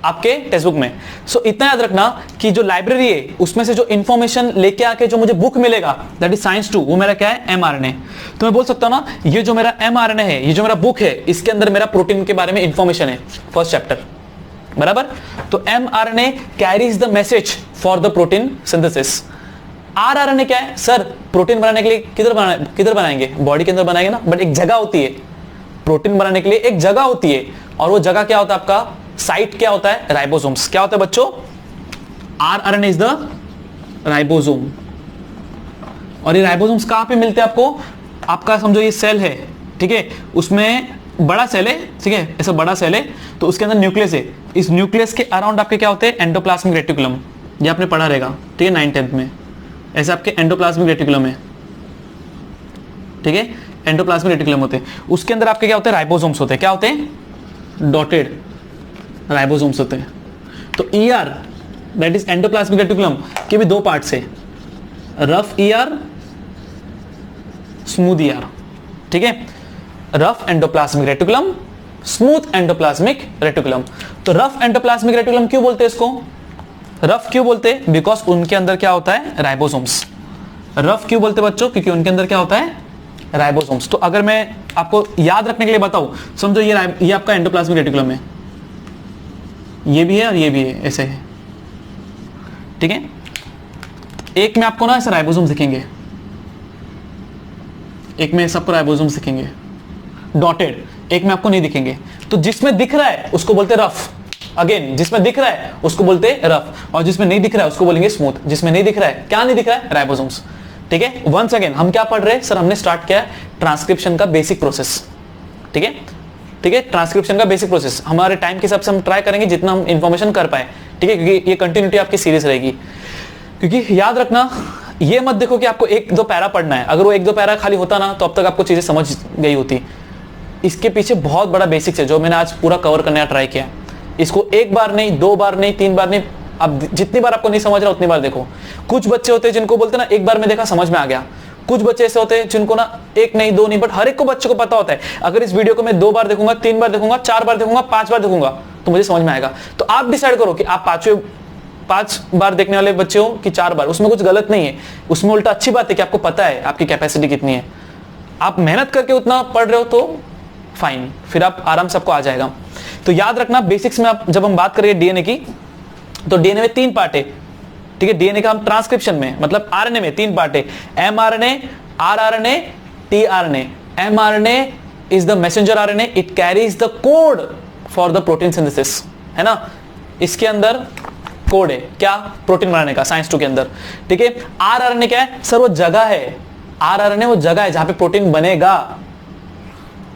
आपके टेक्स्ट बुक में। सो इतना याद रखना कि जो लाइब्रेरी है उसमें से जो इंफॉर्मेशन लेके आके जो मुझे बुक मिलेगा दैट इज साइंस 2, वो मेरा क्या है? एमआरएनए। तो मैं बोल सकता हूं ना, ये जो मेरा एमआरएनए है, ये जो मेरा बुक है, इसके अंदर मेरा प्रोटीन के बारे में इंफॉर्मेशन है, फर्स्ट चैप्टर। बराबर? तो mRNA carries the message for the protein synthesis. RRNA क्या है? सर प्रोटीन बनाने के लिए किधर बनाएंगे? बॉडी के अंदर बनाएंगे ना, बट एक जगह होती है प्रोटीन बनाने के लिए, एक जगह होती है, और वो जगह क्या होता है आपका? साइट क्या होता है? राइबोसोम्स। क्या होता है बच्चों? RRNA is the ribosome. और ये राइबोसोम्स कहां पे मिलते हैं आपको? आपका समझो ये सेल है, ठीक है, उसमें बड़ा सेल है, ठीक है, ऐसा बड़ा सेल है, तो उसके अंदर न्यूक्लियस है। इस न्यूक्लियस के अराउंड आपके क्या होते हैं? Endoplasmic reticulum. ये आपने पढ़ा रहेगा, ठीक है, 9th-10th में। ऐसे आपके एंडोप्लाज्मिक रेटिकुलम है, ठीक है, एंडोप्लाज्मिक रेटिकुलम होते हैं। उसके अंदर आपके क्या होते हैं? राइबोसोम्स होते हैं। क्या होते हैं? डॉटेड राइबोसोम्स होते हैं। तो ER that is endoplasmic reticulum के भी 2 पार्ट्स है, रफ ईआर, स्मूथ ईआर। ठीक है, rough endoplasmic reticulum, smooth endoplasmic reticulum. तो रफ एंडोप्लाज्मिक रेटिकुलम क्यों बोलते हैं इसको? रफ क्यों बोलते हैं? बिकॉज उनके अंदर क्या होता है? राइबोसोम्स। रफ क्यों बोलते बच्चों? क्योंकि उनके अंदर क्या होता है? राइबोसोम्स। तो अगर मैं आपको याद रखने के लिए बताऊं, समझो ये आपका एंडोप्लाज्मिक रेटिकुलम है, ये भी है और ये भी है, ऐसे है, ठीक है। एक में आपको ना ऐसे राइबोसोम्स दिखेंगे, एक में सबको राइबोसोम्स दिखेंगे डॉटेड, एक में आपको नहीं दिखेंगे। तो जिसमें दिख रहा है उसको बोलते रफ। अगेन, जिसमें दिख रहा है उसको बोलते हैं रफ, और जिसमें नहीं दिख रहा है उसको बोलेंगे स्मूथ। जिसमें नहीं दिख रहा है, क्या नहीं दिख रहा है? राइबोसोम्स। ठीक है, वंस अगेन हम क्या पढ़ रहे हैं? सर हमने स्टार्ट किया ट्रांसक्रिप्शन का बेसिक प्रोसेस। ठीक है, ठीक है, ट्रांसक्रिप्शन का बेसिक प्रोसेस। हमारे टाइम के हिसाब से हम ट्राई करेंगे जितना हम इंफॉर्मेशन कर पाए, ठीक है, क्योंकि ये कंटिन्यूटी आपकी सीरीज रहेगी। क्योंकि याद रखना, ये मत देखो कि आपको 1-2 पैरा पढ़ना है। अगर वो 1-2 पैरा खाली होता ना, तो अब तक आपको चीजें समझ गई होती। इसके पीछे बहुत बड़ा बेसिक्स है जो मैंने आज पूरा कवर करने का ट्राई किया। इसको 1 बार नहीं, 2 बार नहीं, 3 बार नहीं, अब जितनी बार आपको नहीं समझ रहा उतनी बार देखो। कुछ बच्चे होते हैं जिनको बोलते ना 1 बार में देखा समझ में आ गया। कुछ बच्चे ऐसे होते हैं जिनको ना 1 नहीं, 2 नहीं, बट हर एक को बच्चे को पता होता है अगर इस वीडियो को मैं 2 बार देखूंगा, 3 बार देखूंगा, 4 बार देखूंगा, 5 बार देखूंगा तो मुझे समझ में आएगा। तो आप डिसाइड करो कि आप 5 बार देखने वाले बच्चे हो कि 4 बार। उसमें कुछ गलत नहीं है, उसमें उल्टा अच्छी बात है कि आपको पता है आपकी कैपेसिटी कितनी है। आप मेहनत करके उतना पढ़ रहे हो तो फाइन, फिर आप आराम से आपको आ जाएगा। तो याद रखना बेसिक्स में आप जब हम बात करेंगे डीएनए की, तो डीएनए में 3 पार्ट है, ठीक है। डीएनए का हम ट्रांसक्रिप्शन में मतलब आरएनए में 3 पार्ट है, mRNA, rRNA, tRNA. MRNA is the messenger RNA, it carries the code for the protein synthesis, है ना। इसके अंदर कोड है क्या? प्रोटीन बनाने का, साइंस 2 के अंदर, ठीक है। आरआरएनए क्या है? सर वो जगह है, आरआरएनए वो जगह है जहां पे प्रोटीन बनेगा।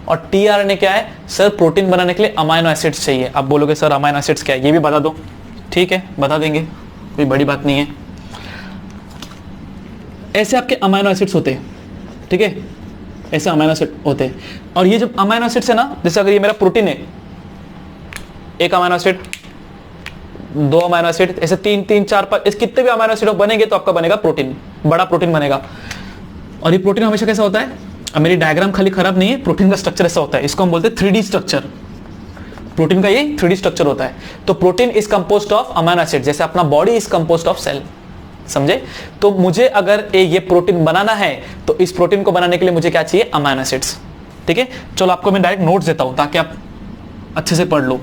और टीआरएनए क्या है? सर प्रोटीन बनाने के लिए अमाइनो एसिड्स चाहिए। आप बोलोगे सर अमाइनो एसिड्स क्या है, ये भी बता दो। ठीक है, बता देंगे, कोई बड़ी बात नहीं है। ऐसे आपके अमाइनो एसिड्स होते हैं, ठीक है, ऐसे अमाइनो एसिड होते हैं। और ये जब अमाइनो एसिड्स है ना, जैसे अगर ये मेरा प्रोटीन है, 1 अमाइनो एसिड, 2 अमाइनो एसिड, ऐसे 3, 4, 5, कितने भी अमाइनो एसिड बनेंगे तो आपका बनेगा प्रोटीन, बड़ा प्रोटीन बनेगा। और ये प्रोटीन हमेशा कैसा होता है? अब मेरी डायग्राम खाली खराब नहीं है, प्रोटीन का स्ट्रक्चर ऐसा होता है, इसको हम बोलते हैं 3D स्ट्रक्चर। प्रोटीन का ये 3D स्ट्रक्चर होता है। तो protein is composed of amino acid, जैसे अपना body is composed of cell, समझे। तो मुझे अगर ये प्रोटीन बनाना है तो इस प्रोटीन को बनाने के लिए मुझे क्या चाहिए? अमाइनो एसिड्स, ठीक है। चलो आपको मैं डायरेक्ट नोट्स देता हूं ताकि आप अच्छे से पढ़ लो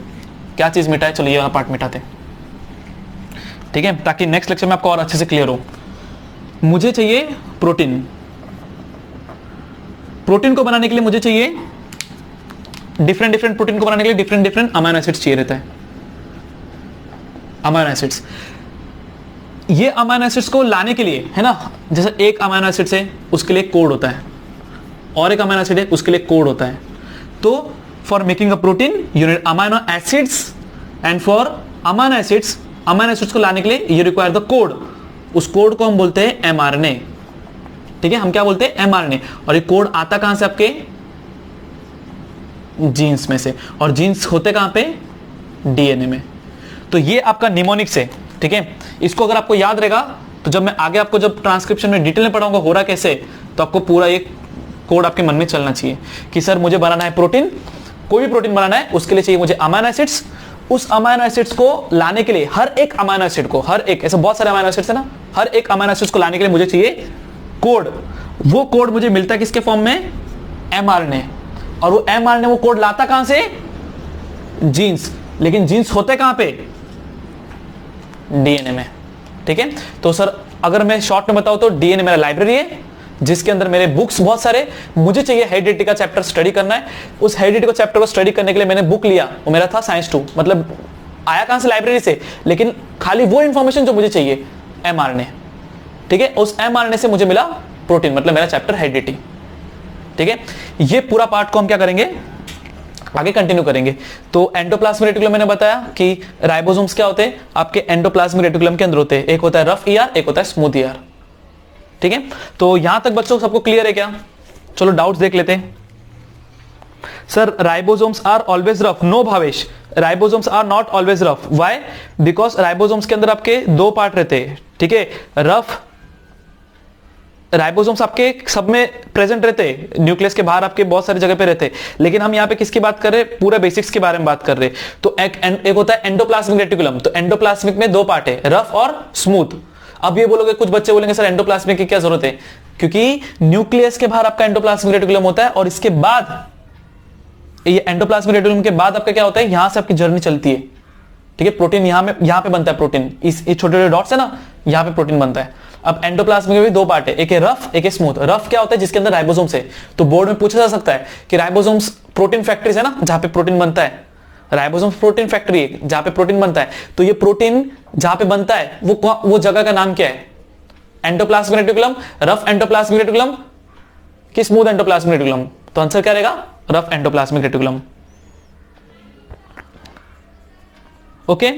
क्या चीज मिटा है। चलो ये वाला पार्ट मिटाते हैं, ठीक है, ताकि नेक्स्ट लेक्चर में आपको और अच्छे से क्लियर हो। मुझे चाहिए प्रोटीन, प्रोटीन को बनाने के लिए मुझे चाहिए डिफरेंट प्रोटीन को बनाने के लिए डिफरेंट अमाइनो एसिड्स चाहिए रहता है, अमाइनो एसिड्स। ये अमाइनो एसिड्स को लाने के लिए है ना, जैसे एक अमाइनो एसिड है उसके लिए कोड होता है, और एक अमाइनो एसिड है उसके लिए कोड होता है। तो for making a protein you need amino acids, and for amino acids को लाने के लिए यू रिक्वायर द कोड। उस कोड को हम बोलते हैं एमआरएनए। ठीक है, हम क्या बोलते हैं? एमआरएनए। और ये कोड आता कहां से? आपके जीन्स में से, और जीन्स होते कहां पे? डीएनए में। तो ये आपका निमोनिक्स है। ठीक है, इसको अगर आपको याद रहेगा तो जब मैं आगे आपको जब ट्रांसक्रिप्शन में डिटेल में पढ़ाऊंगा हो रहा कैसे, तो आपको पूरा ये कोड आपके मन में चलना चाहिए कि सर मुझे बनाना है प्रोटीन, कोई भी प्रोटीन बनाना है, उसके लिए चाहिए मुझे अमाइनो एसिड्स। उस अमाइनो एसिड्स को लाने के लिए हर एक अमाइनो एसिड को, हर एक, ऐसे बहुत सारे अमाइनो एसिड्स है ना, हर एक अमाइनो एसिड्स को लाने के लिए मुझे चाहिए कोड। वो कोड मुझे मिलता है किसके फॉर्म में? एमआरएनए। और वो एमआरएनए वो कोड लाता कहां से? जीन्स। लेकिन जीन्स होते कहां पे? डीएनए में। ठीक है, तो सर अगर मैं शॉर्ट में बताऊं तो डीएनए मेरा लाइब्रेरी है जिसके अंदर मेरे बुक्स बहुत सारे, मुझे चाहिए हेरिडिटी का चैप्टर स्टडी करना है। उस हेरिडिटी का चैप्टर को स्टडी करने के लिए मैंने बुक लिया, वो मेरा था साइंस 2, मतलब आया कहां से? लाइब्रेरी से, लेकिन खाली वो इंफॉर्मेशन जो मुझे चाहिए, एमआरएनए। ठीक है, उस एमआरएनए से मुझे मिला प्रोटीन, मतलब मेरा चैप्टर हेरिडिटी। ठीक है, ये पूरा पार्ट को हम क्या करेंगे? आगे कंटिन्यू करेंगे। तो एंडोप्लाज्मिक रेटिकुलम मैंने बताया कि राइबोसोम्स क्या होते हैं? आपके एंडोप्लाज्मिक रेटिकुलम के अंदर होते हैं। एक होता है रफ ईआर, एक होता है स्मूथ ईआर। ठीक है, तो यहां तक बच्चों सबको क्लियर है क्या? चलो डाउट्स देख लेते हैं। Sir ribosomes are always rough. No Bhavesh, ribosomes are not always rough. Why? Because ribosomes के अंदर आपके दो पार्ट रहते हैं। ठीक है, रफ राइबोसोम्स आपके सब में प्रेजेंट रहते हैं, न्यूक्लियस के बाहर आपके बहुत सारी जगह पे रहते हैं, लेकिन हम यहाँ पे किसकी बात कर रहे हैं? पूरे बेसिक्स के बारे में बात कर रहे हैं। तो एक होता है एंडोप्लाज्मिक रेटिकुलम। तो एंडोप्लाज्मिक में दो पार्ट है, रफ और स्मूथ। अब ये बोलोगे, कुछ बच्चे बोलेंगे सर एंडोप्लाज्मिक की क्या जरूरत है? क्योंकि न्यूक्लियस के बाहर आपका एंडोप्लाज्मिक रेटिकुलम होता है, और इसके बाद ये एंडोप्लाज्मिक रेटिकुलम के बाद आपका क्या होता है? यहां से आपकी जर्नी चलती है। ठीक है, प्रोटीन यहां पे बनता है प्रोटीन, इस छोटे छोटे डॉट्स है ना, यहां पे प्रोटीन बनता है। अब एंडोप्लाज्मिक में भी दो पार्ट है, एक है रफ, एक है स्मूथ। रफ क्या होता है? जिसके अंदर राइबोसोम्स है। तो बोर्ड में पूछा जा सकता है कि राइबोसोम्स प्रोटीन फैक्ट्रीज है ना, जहां पे प्रोटीन बनता है। राइबोसोम्स प्रोटीन फैक्ट्री है जहां पे प्रोटीन बनता है। तो ये प्रोटीन जहां पे बनता है वो जगह का नाम क्या है? Endoplasmic reticulum, rough endoplasmic reticulum कि स्मूथ एंडोप्लाज्मिक रेटिकुलम? तो आंसर क्या रहेगा? Rough endoplasmic reticulum. Okay,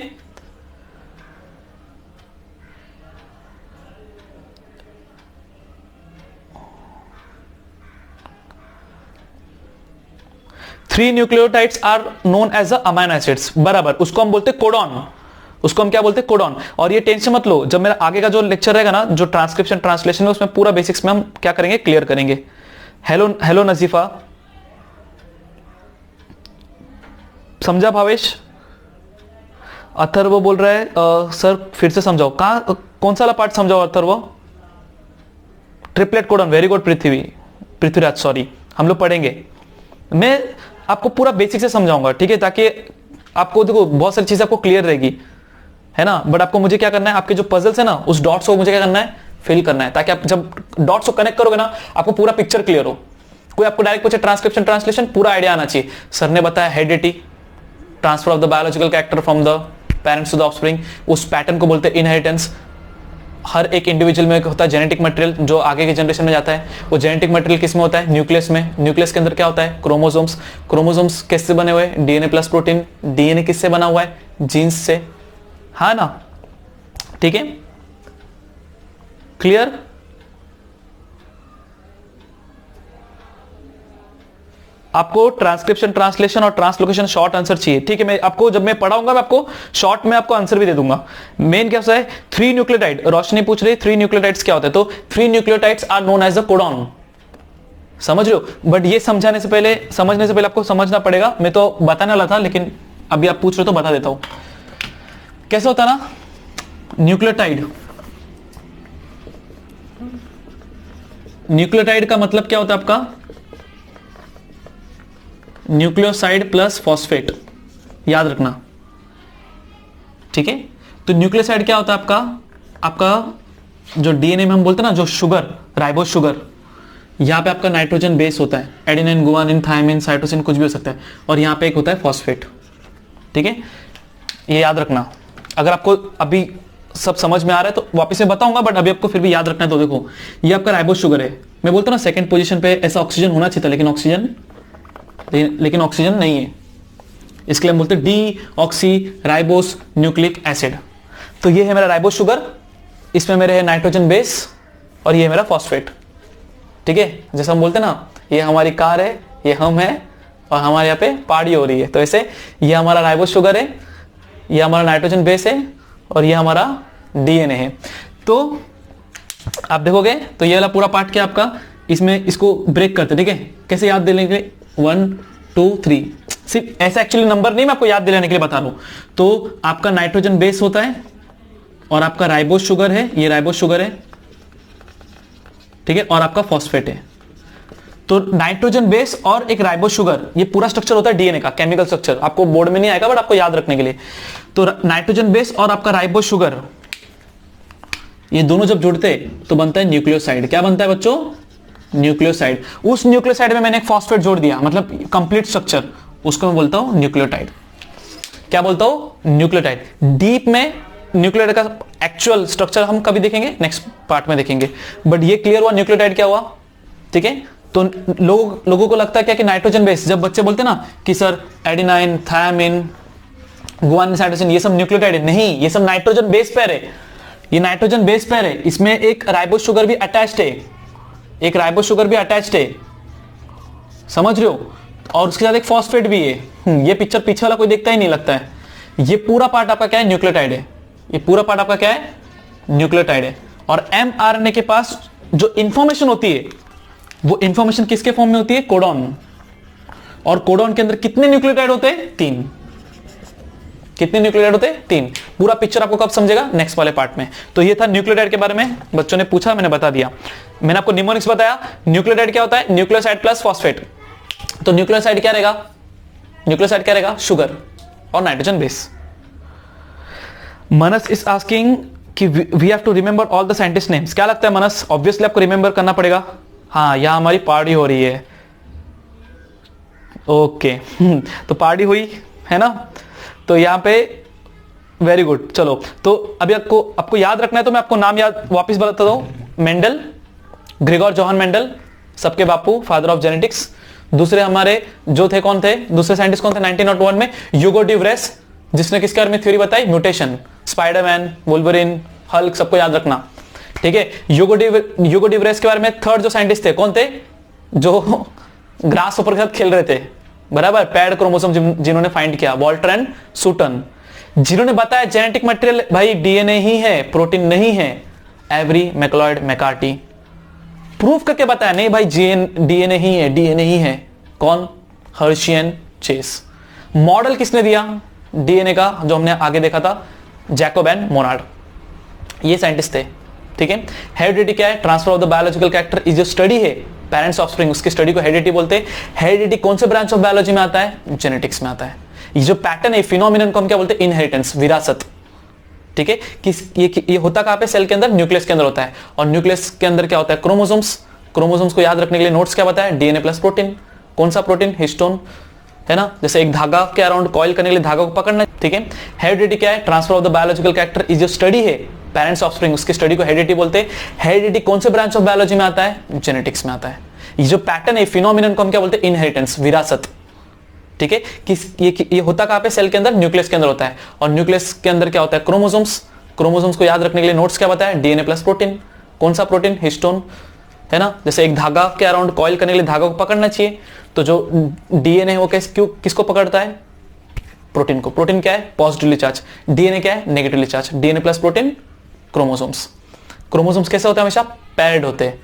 three nucleotides are known as amino acids. बराबर, उसको हम बोलते हैं कोडॉन। उसको हम क्या बोलते हैं? कोडॉन। और ये टेंशन मत लो, जब मेरा आगे का जो लेक्चर रहेगा ना, जो ट्रांसक्रिप्शन ट्रांसलेशन है, उसमें पूरा बेसिक्स में हम क्या करेंगे? क्लियर करेंगे। हेलो नजीफा, समझा भावेश? अथर्व बोल रहा है सर फिर से समझाओ, कौन सा वाला पार्ट समझाओ Atharva? Triplet codon. Very good Prithviraj, sorry, हम लोग पढ़ेंगे। मैं आपको पूरा बेसिक से समझाऊंगा, ठीक है, ताकि आपको देखो बहुत सारी चीजें आपको क्लियर रहेगी, है ना। बट आपको मुझे क्या करना है? आपके जो पजल्स है ना, उस डॉट्स को मुझे क्या करना है? फिल करना है, ताकि आप जब डॉट्स को कनेक्ट करोगे ना, आपको पूरा पिक्चर क्लियर हो। कोई आपको डायरेक्ट पूछे ट्रांसक्रिप्शन ट्रांसलेशन, पूरा आइडिया आना चाहिए। सर ने बताया heredity, transfer of the biological character from the parents to the offspring, उस पैटर्न को बोलते हैं इनहेरिटेंस। हर एक इंडिविजुअल में होता है जेनेटिक मटेरियल, जो आगे के जनरेशन में जाता है। वो जेनेटिक मटेरियल किस में होता है? न्यूक्लियस में। न्यूक्लियस के अंदर क्या होता है? क्रोमोसोम्स। क्रोमोसोम्स किससे बने हुए हैं? DNA plus protein. डीएनए किससे बना हुआ है? जीन्स से, हाँ ना, ठीक है, क्लियर। आपको ट्रांसक्रिप्शन ट्रांसलेशन और ट्रांसलोकेशन शॉर्ट आंसर चाहिए, ठीक है। मैं आपको जब मैं पढ़ाऊंगा, मैं आपको शॉर्ट में आपको आंसर भी दे दूंगा। मेन क्या है? Three nucleotide. रोशनी पूछ रही है थ्री न्यूक्लियोटाइड्स क्या होता है? तो three nucleotides are known as the codon. समझ लो, बट ये समझने से पहले आपको समझना पड़ेगा। मैं तो बताने वाला था, लेकिन अभी आप पूछ रहे हो तो बता देता हूं। कैसे होता ना न्यूक्लियोटाइड? न्यूक्लियोटाइड का मतलब क्या होता है आपका? न्यूक्लियोसाइड प्लस फॉस्फेट, याद रखना, ठीक है। तो न्यूक्लियोसाइड क्या होता है आपका जो डीएनए में हम बोलते हैं ना, जो शुगर, राइबोस शुगर, यहां पे आपका नाइट्रोजन बेस होता है। एडेनिन, गुआनिन, थायमिन, साइटोसिन, कुछ भी हो सकता है। और यहां पे एक होता है फॉस्फेट, ठीक है, ये याद रखना। अगर आपको अभी सब समझ में आ रहा है तो वापस से बताऊंगा, बट अभी आपको फिर भी याद रखना है। तो देखो ये आपका राइबोस शुगर है, मैं बोलता हूँ ना सेकंड पोजीशन पे ऐसा ऑक्सीजन होना चाहिए था, लेकिन ऑक्सीजन नहीं है, इसके लिए हम बोलते हैं D oxy ribose nucleic acid. तो ये है मेरा राइबोस शुगर, इसमें मेरे है नाइट्रोजन बेस और ये है मेरा फॉस्फेट। ठीक है, जैसे हम बोलते हैं ना ये हमारी कार है, ये हम है और हमारे यहाँ पे पार्टी हो रही है, तो ऐसे ये हमारा राइबोस शुगर है, ये हमारा नाइट्रोजन बेस है और ये हमारा डीएनए है। तो आप देखोगे तो ये वाला पूरा पार्ट क्या आपका, इसमें इसको ब्रेक करते, ठीक है, कैसे याद दिलाने के लिए 1 2 3, सिर्फ ऐसा एक्चुअली नंबर नहीं, मैं आपको याद दिलाने के लिए बता रहा हूं। तो आपका नाइट्रोजन बेस होता है और आपका राइबोस शुगर है, ये राइबोस शुगर है, ठीक है, और आपका फॉस्फेट है। तो नाइट्रोजन बेस और एक राइबोस शुगर, ये पूरा स्ट्रक्चर होता है डीएनए का, केमिकल स्ट्रक्चर आपको बोर्ड में नहीं आएगा बट आपको याद रखने के लिए। तो नाइट्रोजन बेस और आपका राइबोस शुगर, ये दोनों जब जुड़ते तो बनता है न्यूक्लियोसाइड। क्या बनता है बच्चों? न्यूक्लियोसाइड। उस न्यूक्लियोसाइड में मैंने एक फॉस्फेट जोड़ दिया, मतलब कंप्लीट स्ट्रक्चर, उसको मैं बोलता हूं न्यूक्लियोटाइड। क्या बोलता हूं? न्यूक्लियोटाइड। डीप में न्यूक्लियोटाइड का एक्चुअल स्ट्रक्चर हम कभी देखेंगे, नेक्स्ट पार्ट में देखेंगे, बट ये क्लियर हुआ न्यूक्लियोटाइड क्या हुआ, ठीक है। तो लोगों को लगता है क्या कि नाइट्रोजन बेस, जब बच्चे बोलते हैं ना कि sir adenine, thymine, guanine, cytosine ये सब न्यूक्लियोटाइड है, नहीं, ये सब नाइट्रोजन बेस पेयर है, ये नाइट्रोजन बेस पेयर है, इसमें एक राइबोस शुगर भी अटैच्ड है, एक राइबोस शुगर भी अटैच्ड है, समझ रहे हो, और उसके साथ एक फॉस्फेट भी है। ये पिक्चर पीछे वाला कोई देखता ही नहीं लगता है। ये पूरा पार्ट आपका क्या है? न्यूक्लियोटाइड है। ये पूरा पार्ट आपका क्या है? न्यूक्लियोटाइड है। और एमआरएनए के पास जो इंफॉर्मेशन होती है वो इंफॉर्मेशन किसके फॉर्म में होती है? कोडॉन। और कोडॉन के अंदर कितने न्यूक्लियोटाइड होते हैं? 3। कितने न्यूक्लियोटाइड होते हैं? 3। पूरा पिक्चर आपको कब समझेगा? नेक्स्ट वाले पार्ट में। तो ये था न्यूक्लियोटाइड के बारे में, बच्चों ने पूछा, मैंने बता दिया। मैंने आपको निमोनिक्स बताया। न्यूक्लियोटाइड क्या होता है? Nucleoside plus phosphate. तो न्यूक्लियोसाइड क्या रहेगा? न्यूक्लियोसाइड क्या रहेगा? शुगर और nitrogen base. Manas is asking कि we have to remember all the scientist names. क्या लगता है मनस? ऑब्वियसली आपको रिमेंबर करना पड़ेगा। हाँ, यहां हमारी पार्टी हो रही है, ओके। तो पार्टी हुई है ना, तो यहां पे वेरी गुड। चलो, तो अभी आपको याद रखना है, तो मैं आपको नाम याद वापस बताता हूं। मेंडल, ग्रेगोर जोहान मेंडल, सबके बापू, फादर ऑफ जेनेटिक्स। दूसरे हमारे जो थे, कौन थे दूसरे साइंटिस्ट? कौन थे 1901 में? यूगो डी व्रेस, जिसने किसके बारे में थ्योरी बताई? म्यूटेशन। स्पाइडरमैन, वुल्वरिन, हल्क, सबको याद रखना, ठीक है। यूगो डी व्रेस के बारे में थर्ड जो साइंटिस्ट थे, कौन थे? जो ग्रास ऊपर के साथ खेल रहे थे, बराबर, पैड क्रोमोसोम जिन्होंने फाइंड किया, वॉल्टर एंड सूटन, जिन्होंने बताया जेनेटिक मटेरियल भाई डीएनए ही है, प्रोटीन नहीं है। एवरी मैकलॉयड मैकार्टी प्रूफ करके बताया, नहीं भाई डीएनए ही है, डीएनए ही है। कौन? हर्शियन चेस। मॉडल किसने दिया डीएनए का, जो हमने आगे देखा था? जैकोब एंड मोनार्ड, ये साइंटिस्ट थे, ठीक है। हेरिडिटी क्या है? Transfer of the biological character is जो स्टडी है पेरेंट्स ऑफस्प्रिंग, उसकी स्टडी को हेरिडिटी बोलते हैं। हेरिडिटी कौन से ब्रांच ऑफ बायोलॉजी में आता है? जेनेटिक्स में आता है। ये जो पैटर्न है, फिनोमिनन को हम क्या बोलते हैं? इनहेरिटेंस, विरासत, ठीक है। ये होता कहां पे? सेल के अंदर, न्यूक्लियस के अंदर होता है। और न्यूक्लियस के अंदर क्या होता है? क्रोमोसोम्स। क्रोमोसोम्स को याद रखने के लिए नोट्स क्या बताया? DNA plus protein. कौन सा प्रोटीन? हिस्टोन, है ना। जैसे एक धागा के अराउंड कॉइल करने के लिए धागा को पकड़ना, ठीक है। हेरिडिटी क्या है? Transfer of the biological character is जो स्टडी है पेरेंट्स ऑफस्प्रिंग, उसकी स्टडी को हेरिडिटी बोलते हैं। हेरिडिटी कौन से ब्रांच ऑफ बायोलॉजी में आता है? जेनेटिक्स में आता है। ये जो पैटर्न है, फिनोमिनन को हम क्या बोलते हैं? इनहेरिटेंस, विरासत, ठीक है। ये होता कहां पे? सेल के अंदर, न्यूक्लियस के अंदर होता है। और न्यूक्लियस के अंदर क्या होता है? क्रोमोसोम्स। क्रोमोसोम्स को याद रखने के लिए नोट्स क्या बताया? DNA plus protein. कौन सा प्रोटीन? हिस्टोन, है ना। जैसे एक धागा के अराउंड कॉइल करने के लिए धागा को पकड़ना चाहिए, तो जो डीएनए है वो किसको पकड़ता है? प्रोटीन को। प्रोटीन क्या है? Positively charge. डीएनए क्या है? Negatively charge. DNA plus protein, chromosomes. Chromosomes कैसे होते हैं? हमेशा पैर्ड होते हैं,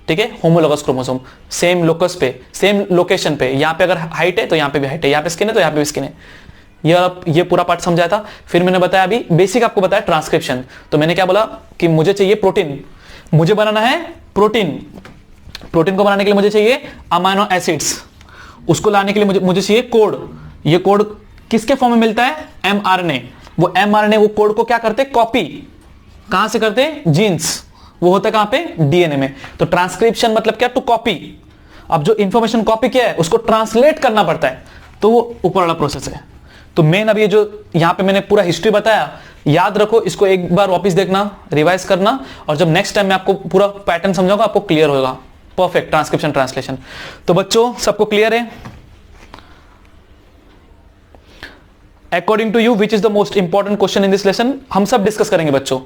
ठीक है। होमोलोगस क्रोमोसोम, सेम लोकस पे, सेम लोकेशन पे। यहां पे अगर हाइट है तो यहां पे भी हाइट है, यहां पे स्किन है तो यहां पे भी स्किन है। ये पूरा पार्ट समझाया था। फिर मैंने बताया अभी बेसिक आपको बताया ट्रांसक्रिप्शन। तो मैंने क्या बोला कि मुझे चाहिए प्रोटीन, मुझे बनाना है प्रोटीन। प्रोटीन को बनाने के लिए मुझे चाहिए अमाइनो एसिड्स, उसको लाने के लिए मुझे चाहिए कोड। ये कोड किसके फॉर्म में मिलता है? एमआरएनए। वो एमआरएनए वो कोड को क्या करते? कॉपी। कहां से करते? जीन्स। वो होता है कहां पे? डीएनए में। तो ट्रांसक्रिप्शन मतलब क्या? To copy. अब जो इंफॉर्मेशन कॉपी किया है उसको ट्रांसलेट करना पड़ता है, तो वो ऊपर वाला प्रोसेस है। तो मेन अब ये जो यहां पे मैंने पूरा हिस्ट्री बताया, याद रखो, इसको एक बार वापस देखना, रिवाइज करना, और जब नेक्स्ट टाइम मैं आपको पूरा पैटर्न समझाऊंगा आपको क्लियर होगा। Perfect, transcription translation. तो बच्चों सबको क्लियर है? According to you which is the most important question in this lesson, हम सब डिस्कस करेंगे बच्चों।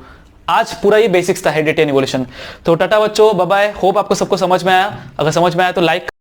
आज पूरा ये बेसिक्स था हेडिटेरियन इवोल्यूशन। तो टाटा बच्चों, बाय बाय। होप आपको सबको समझ में आया। अगर समझ में आया तो लाइक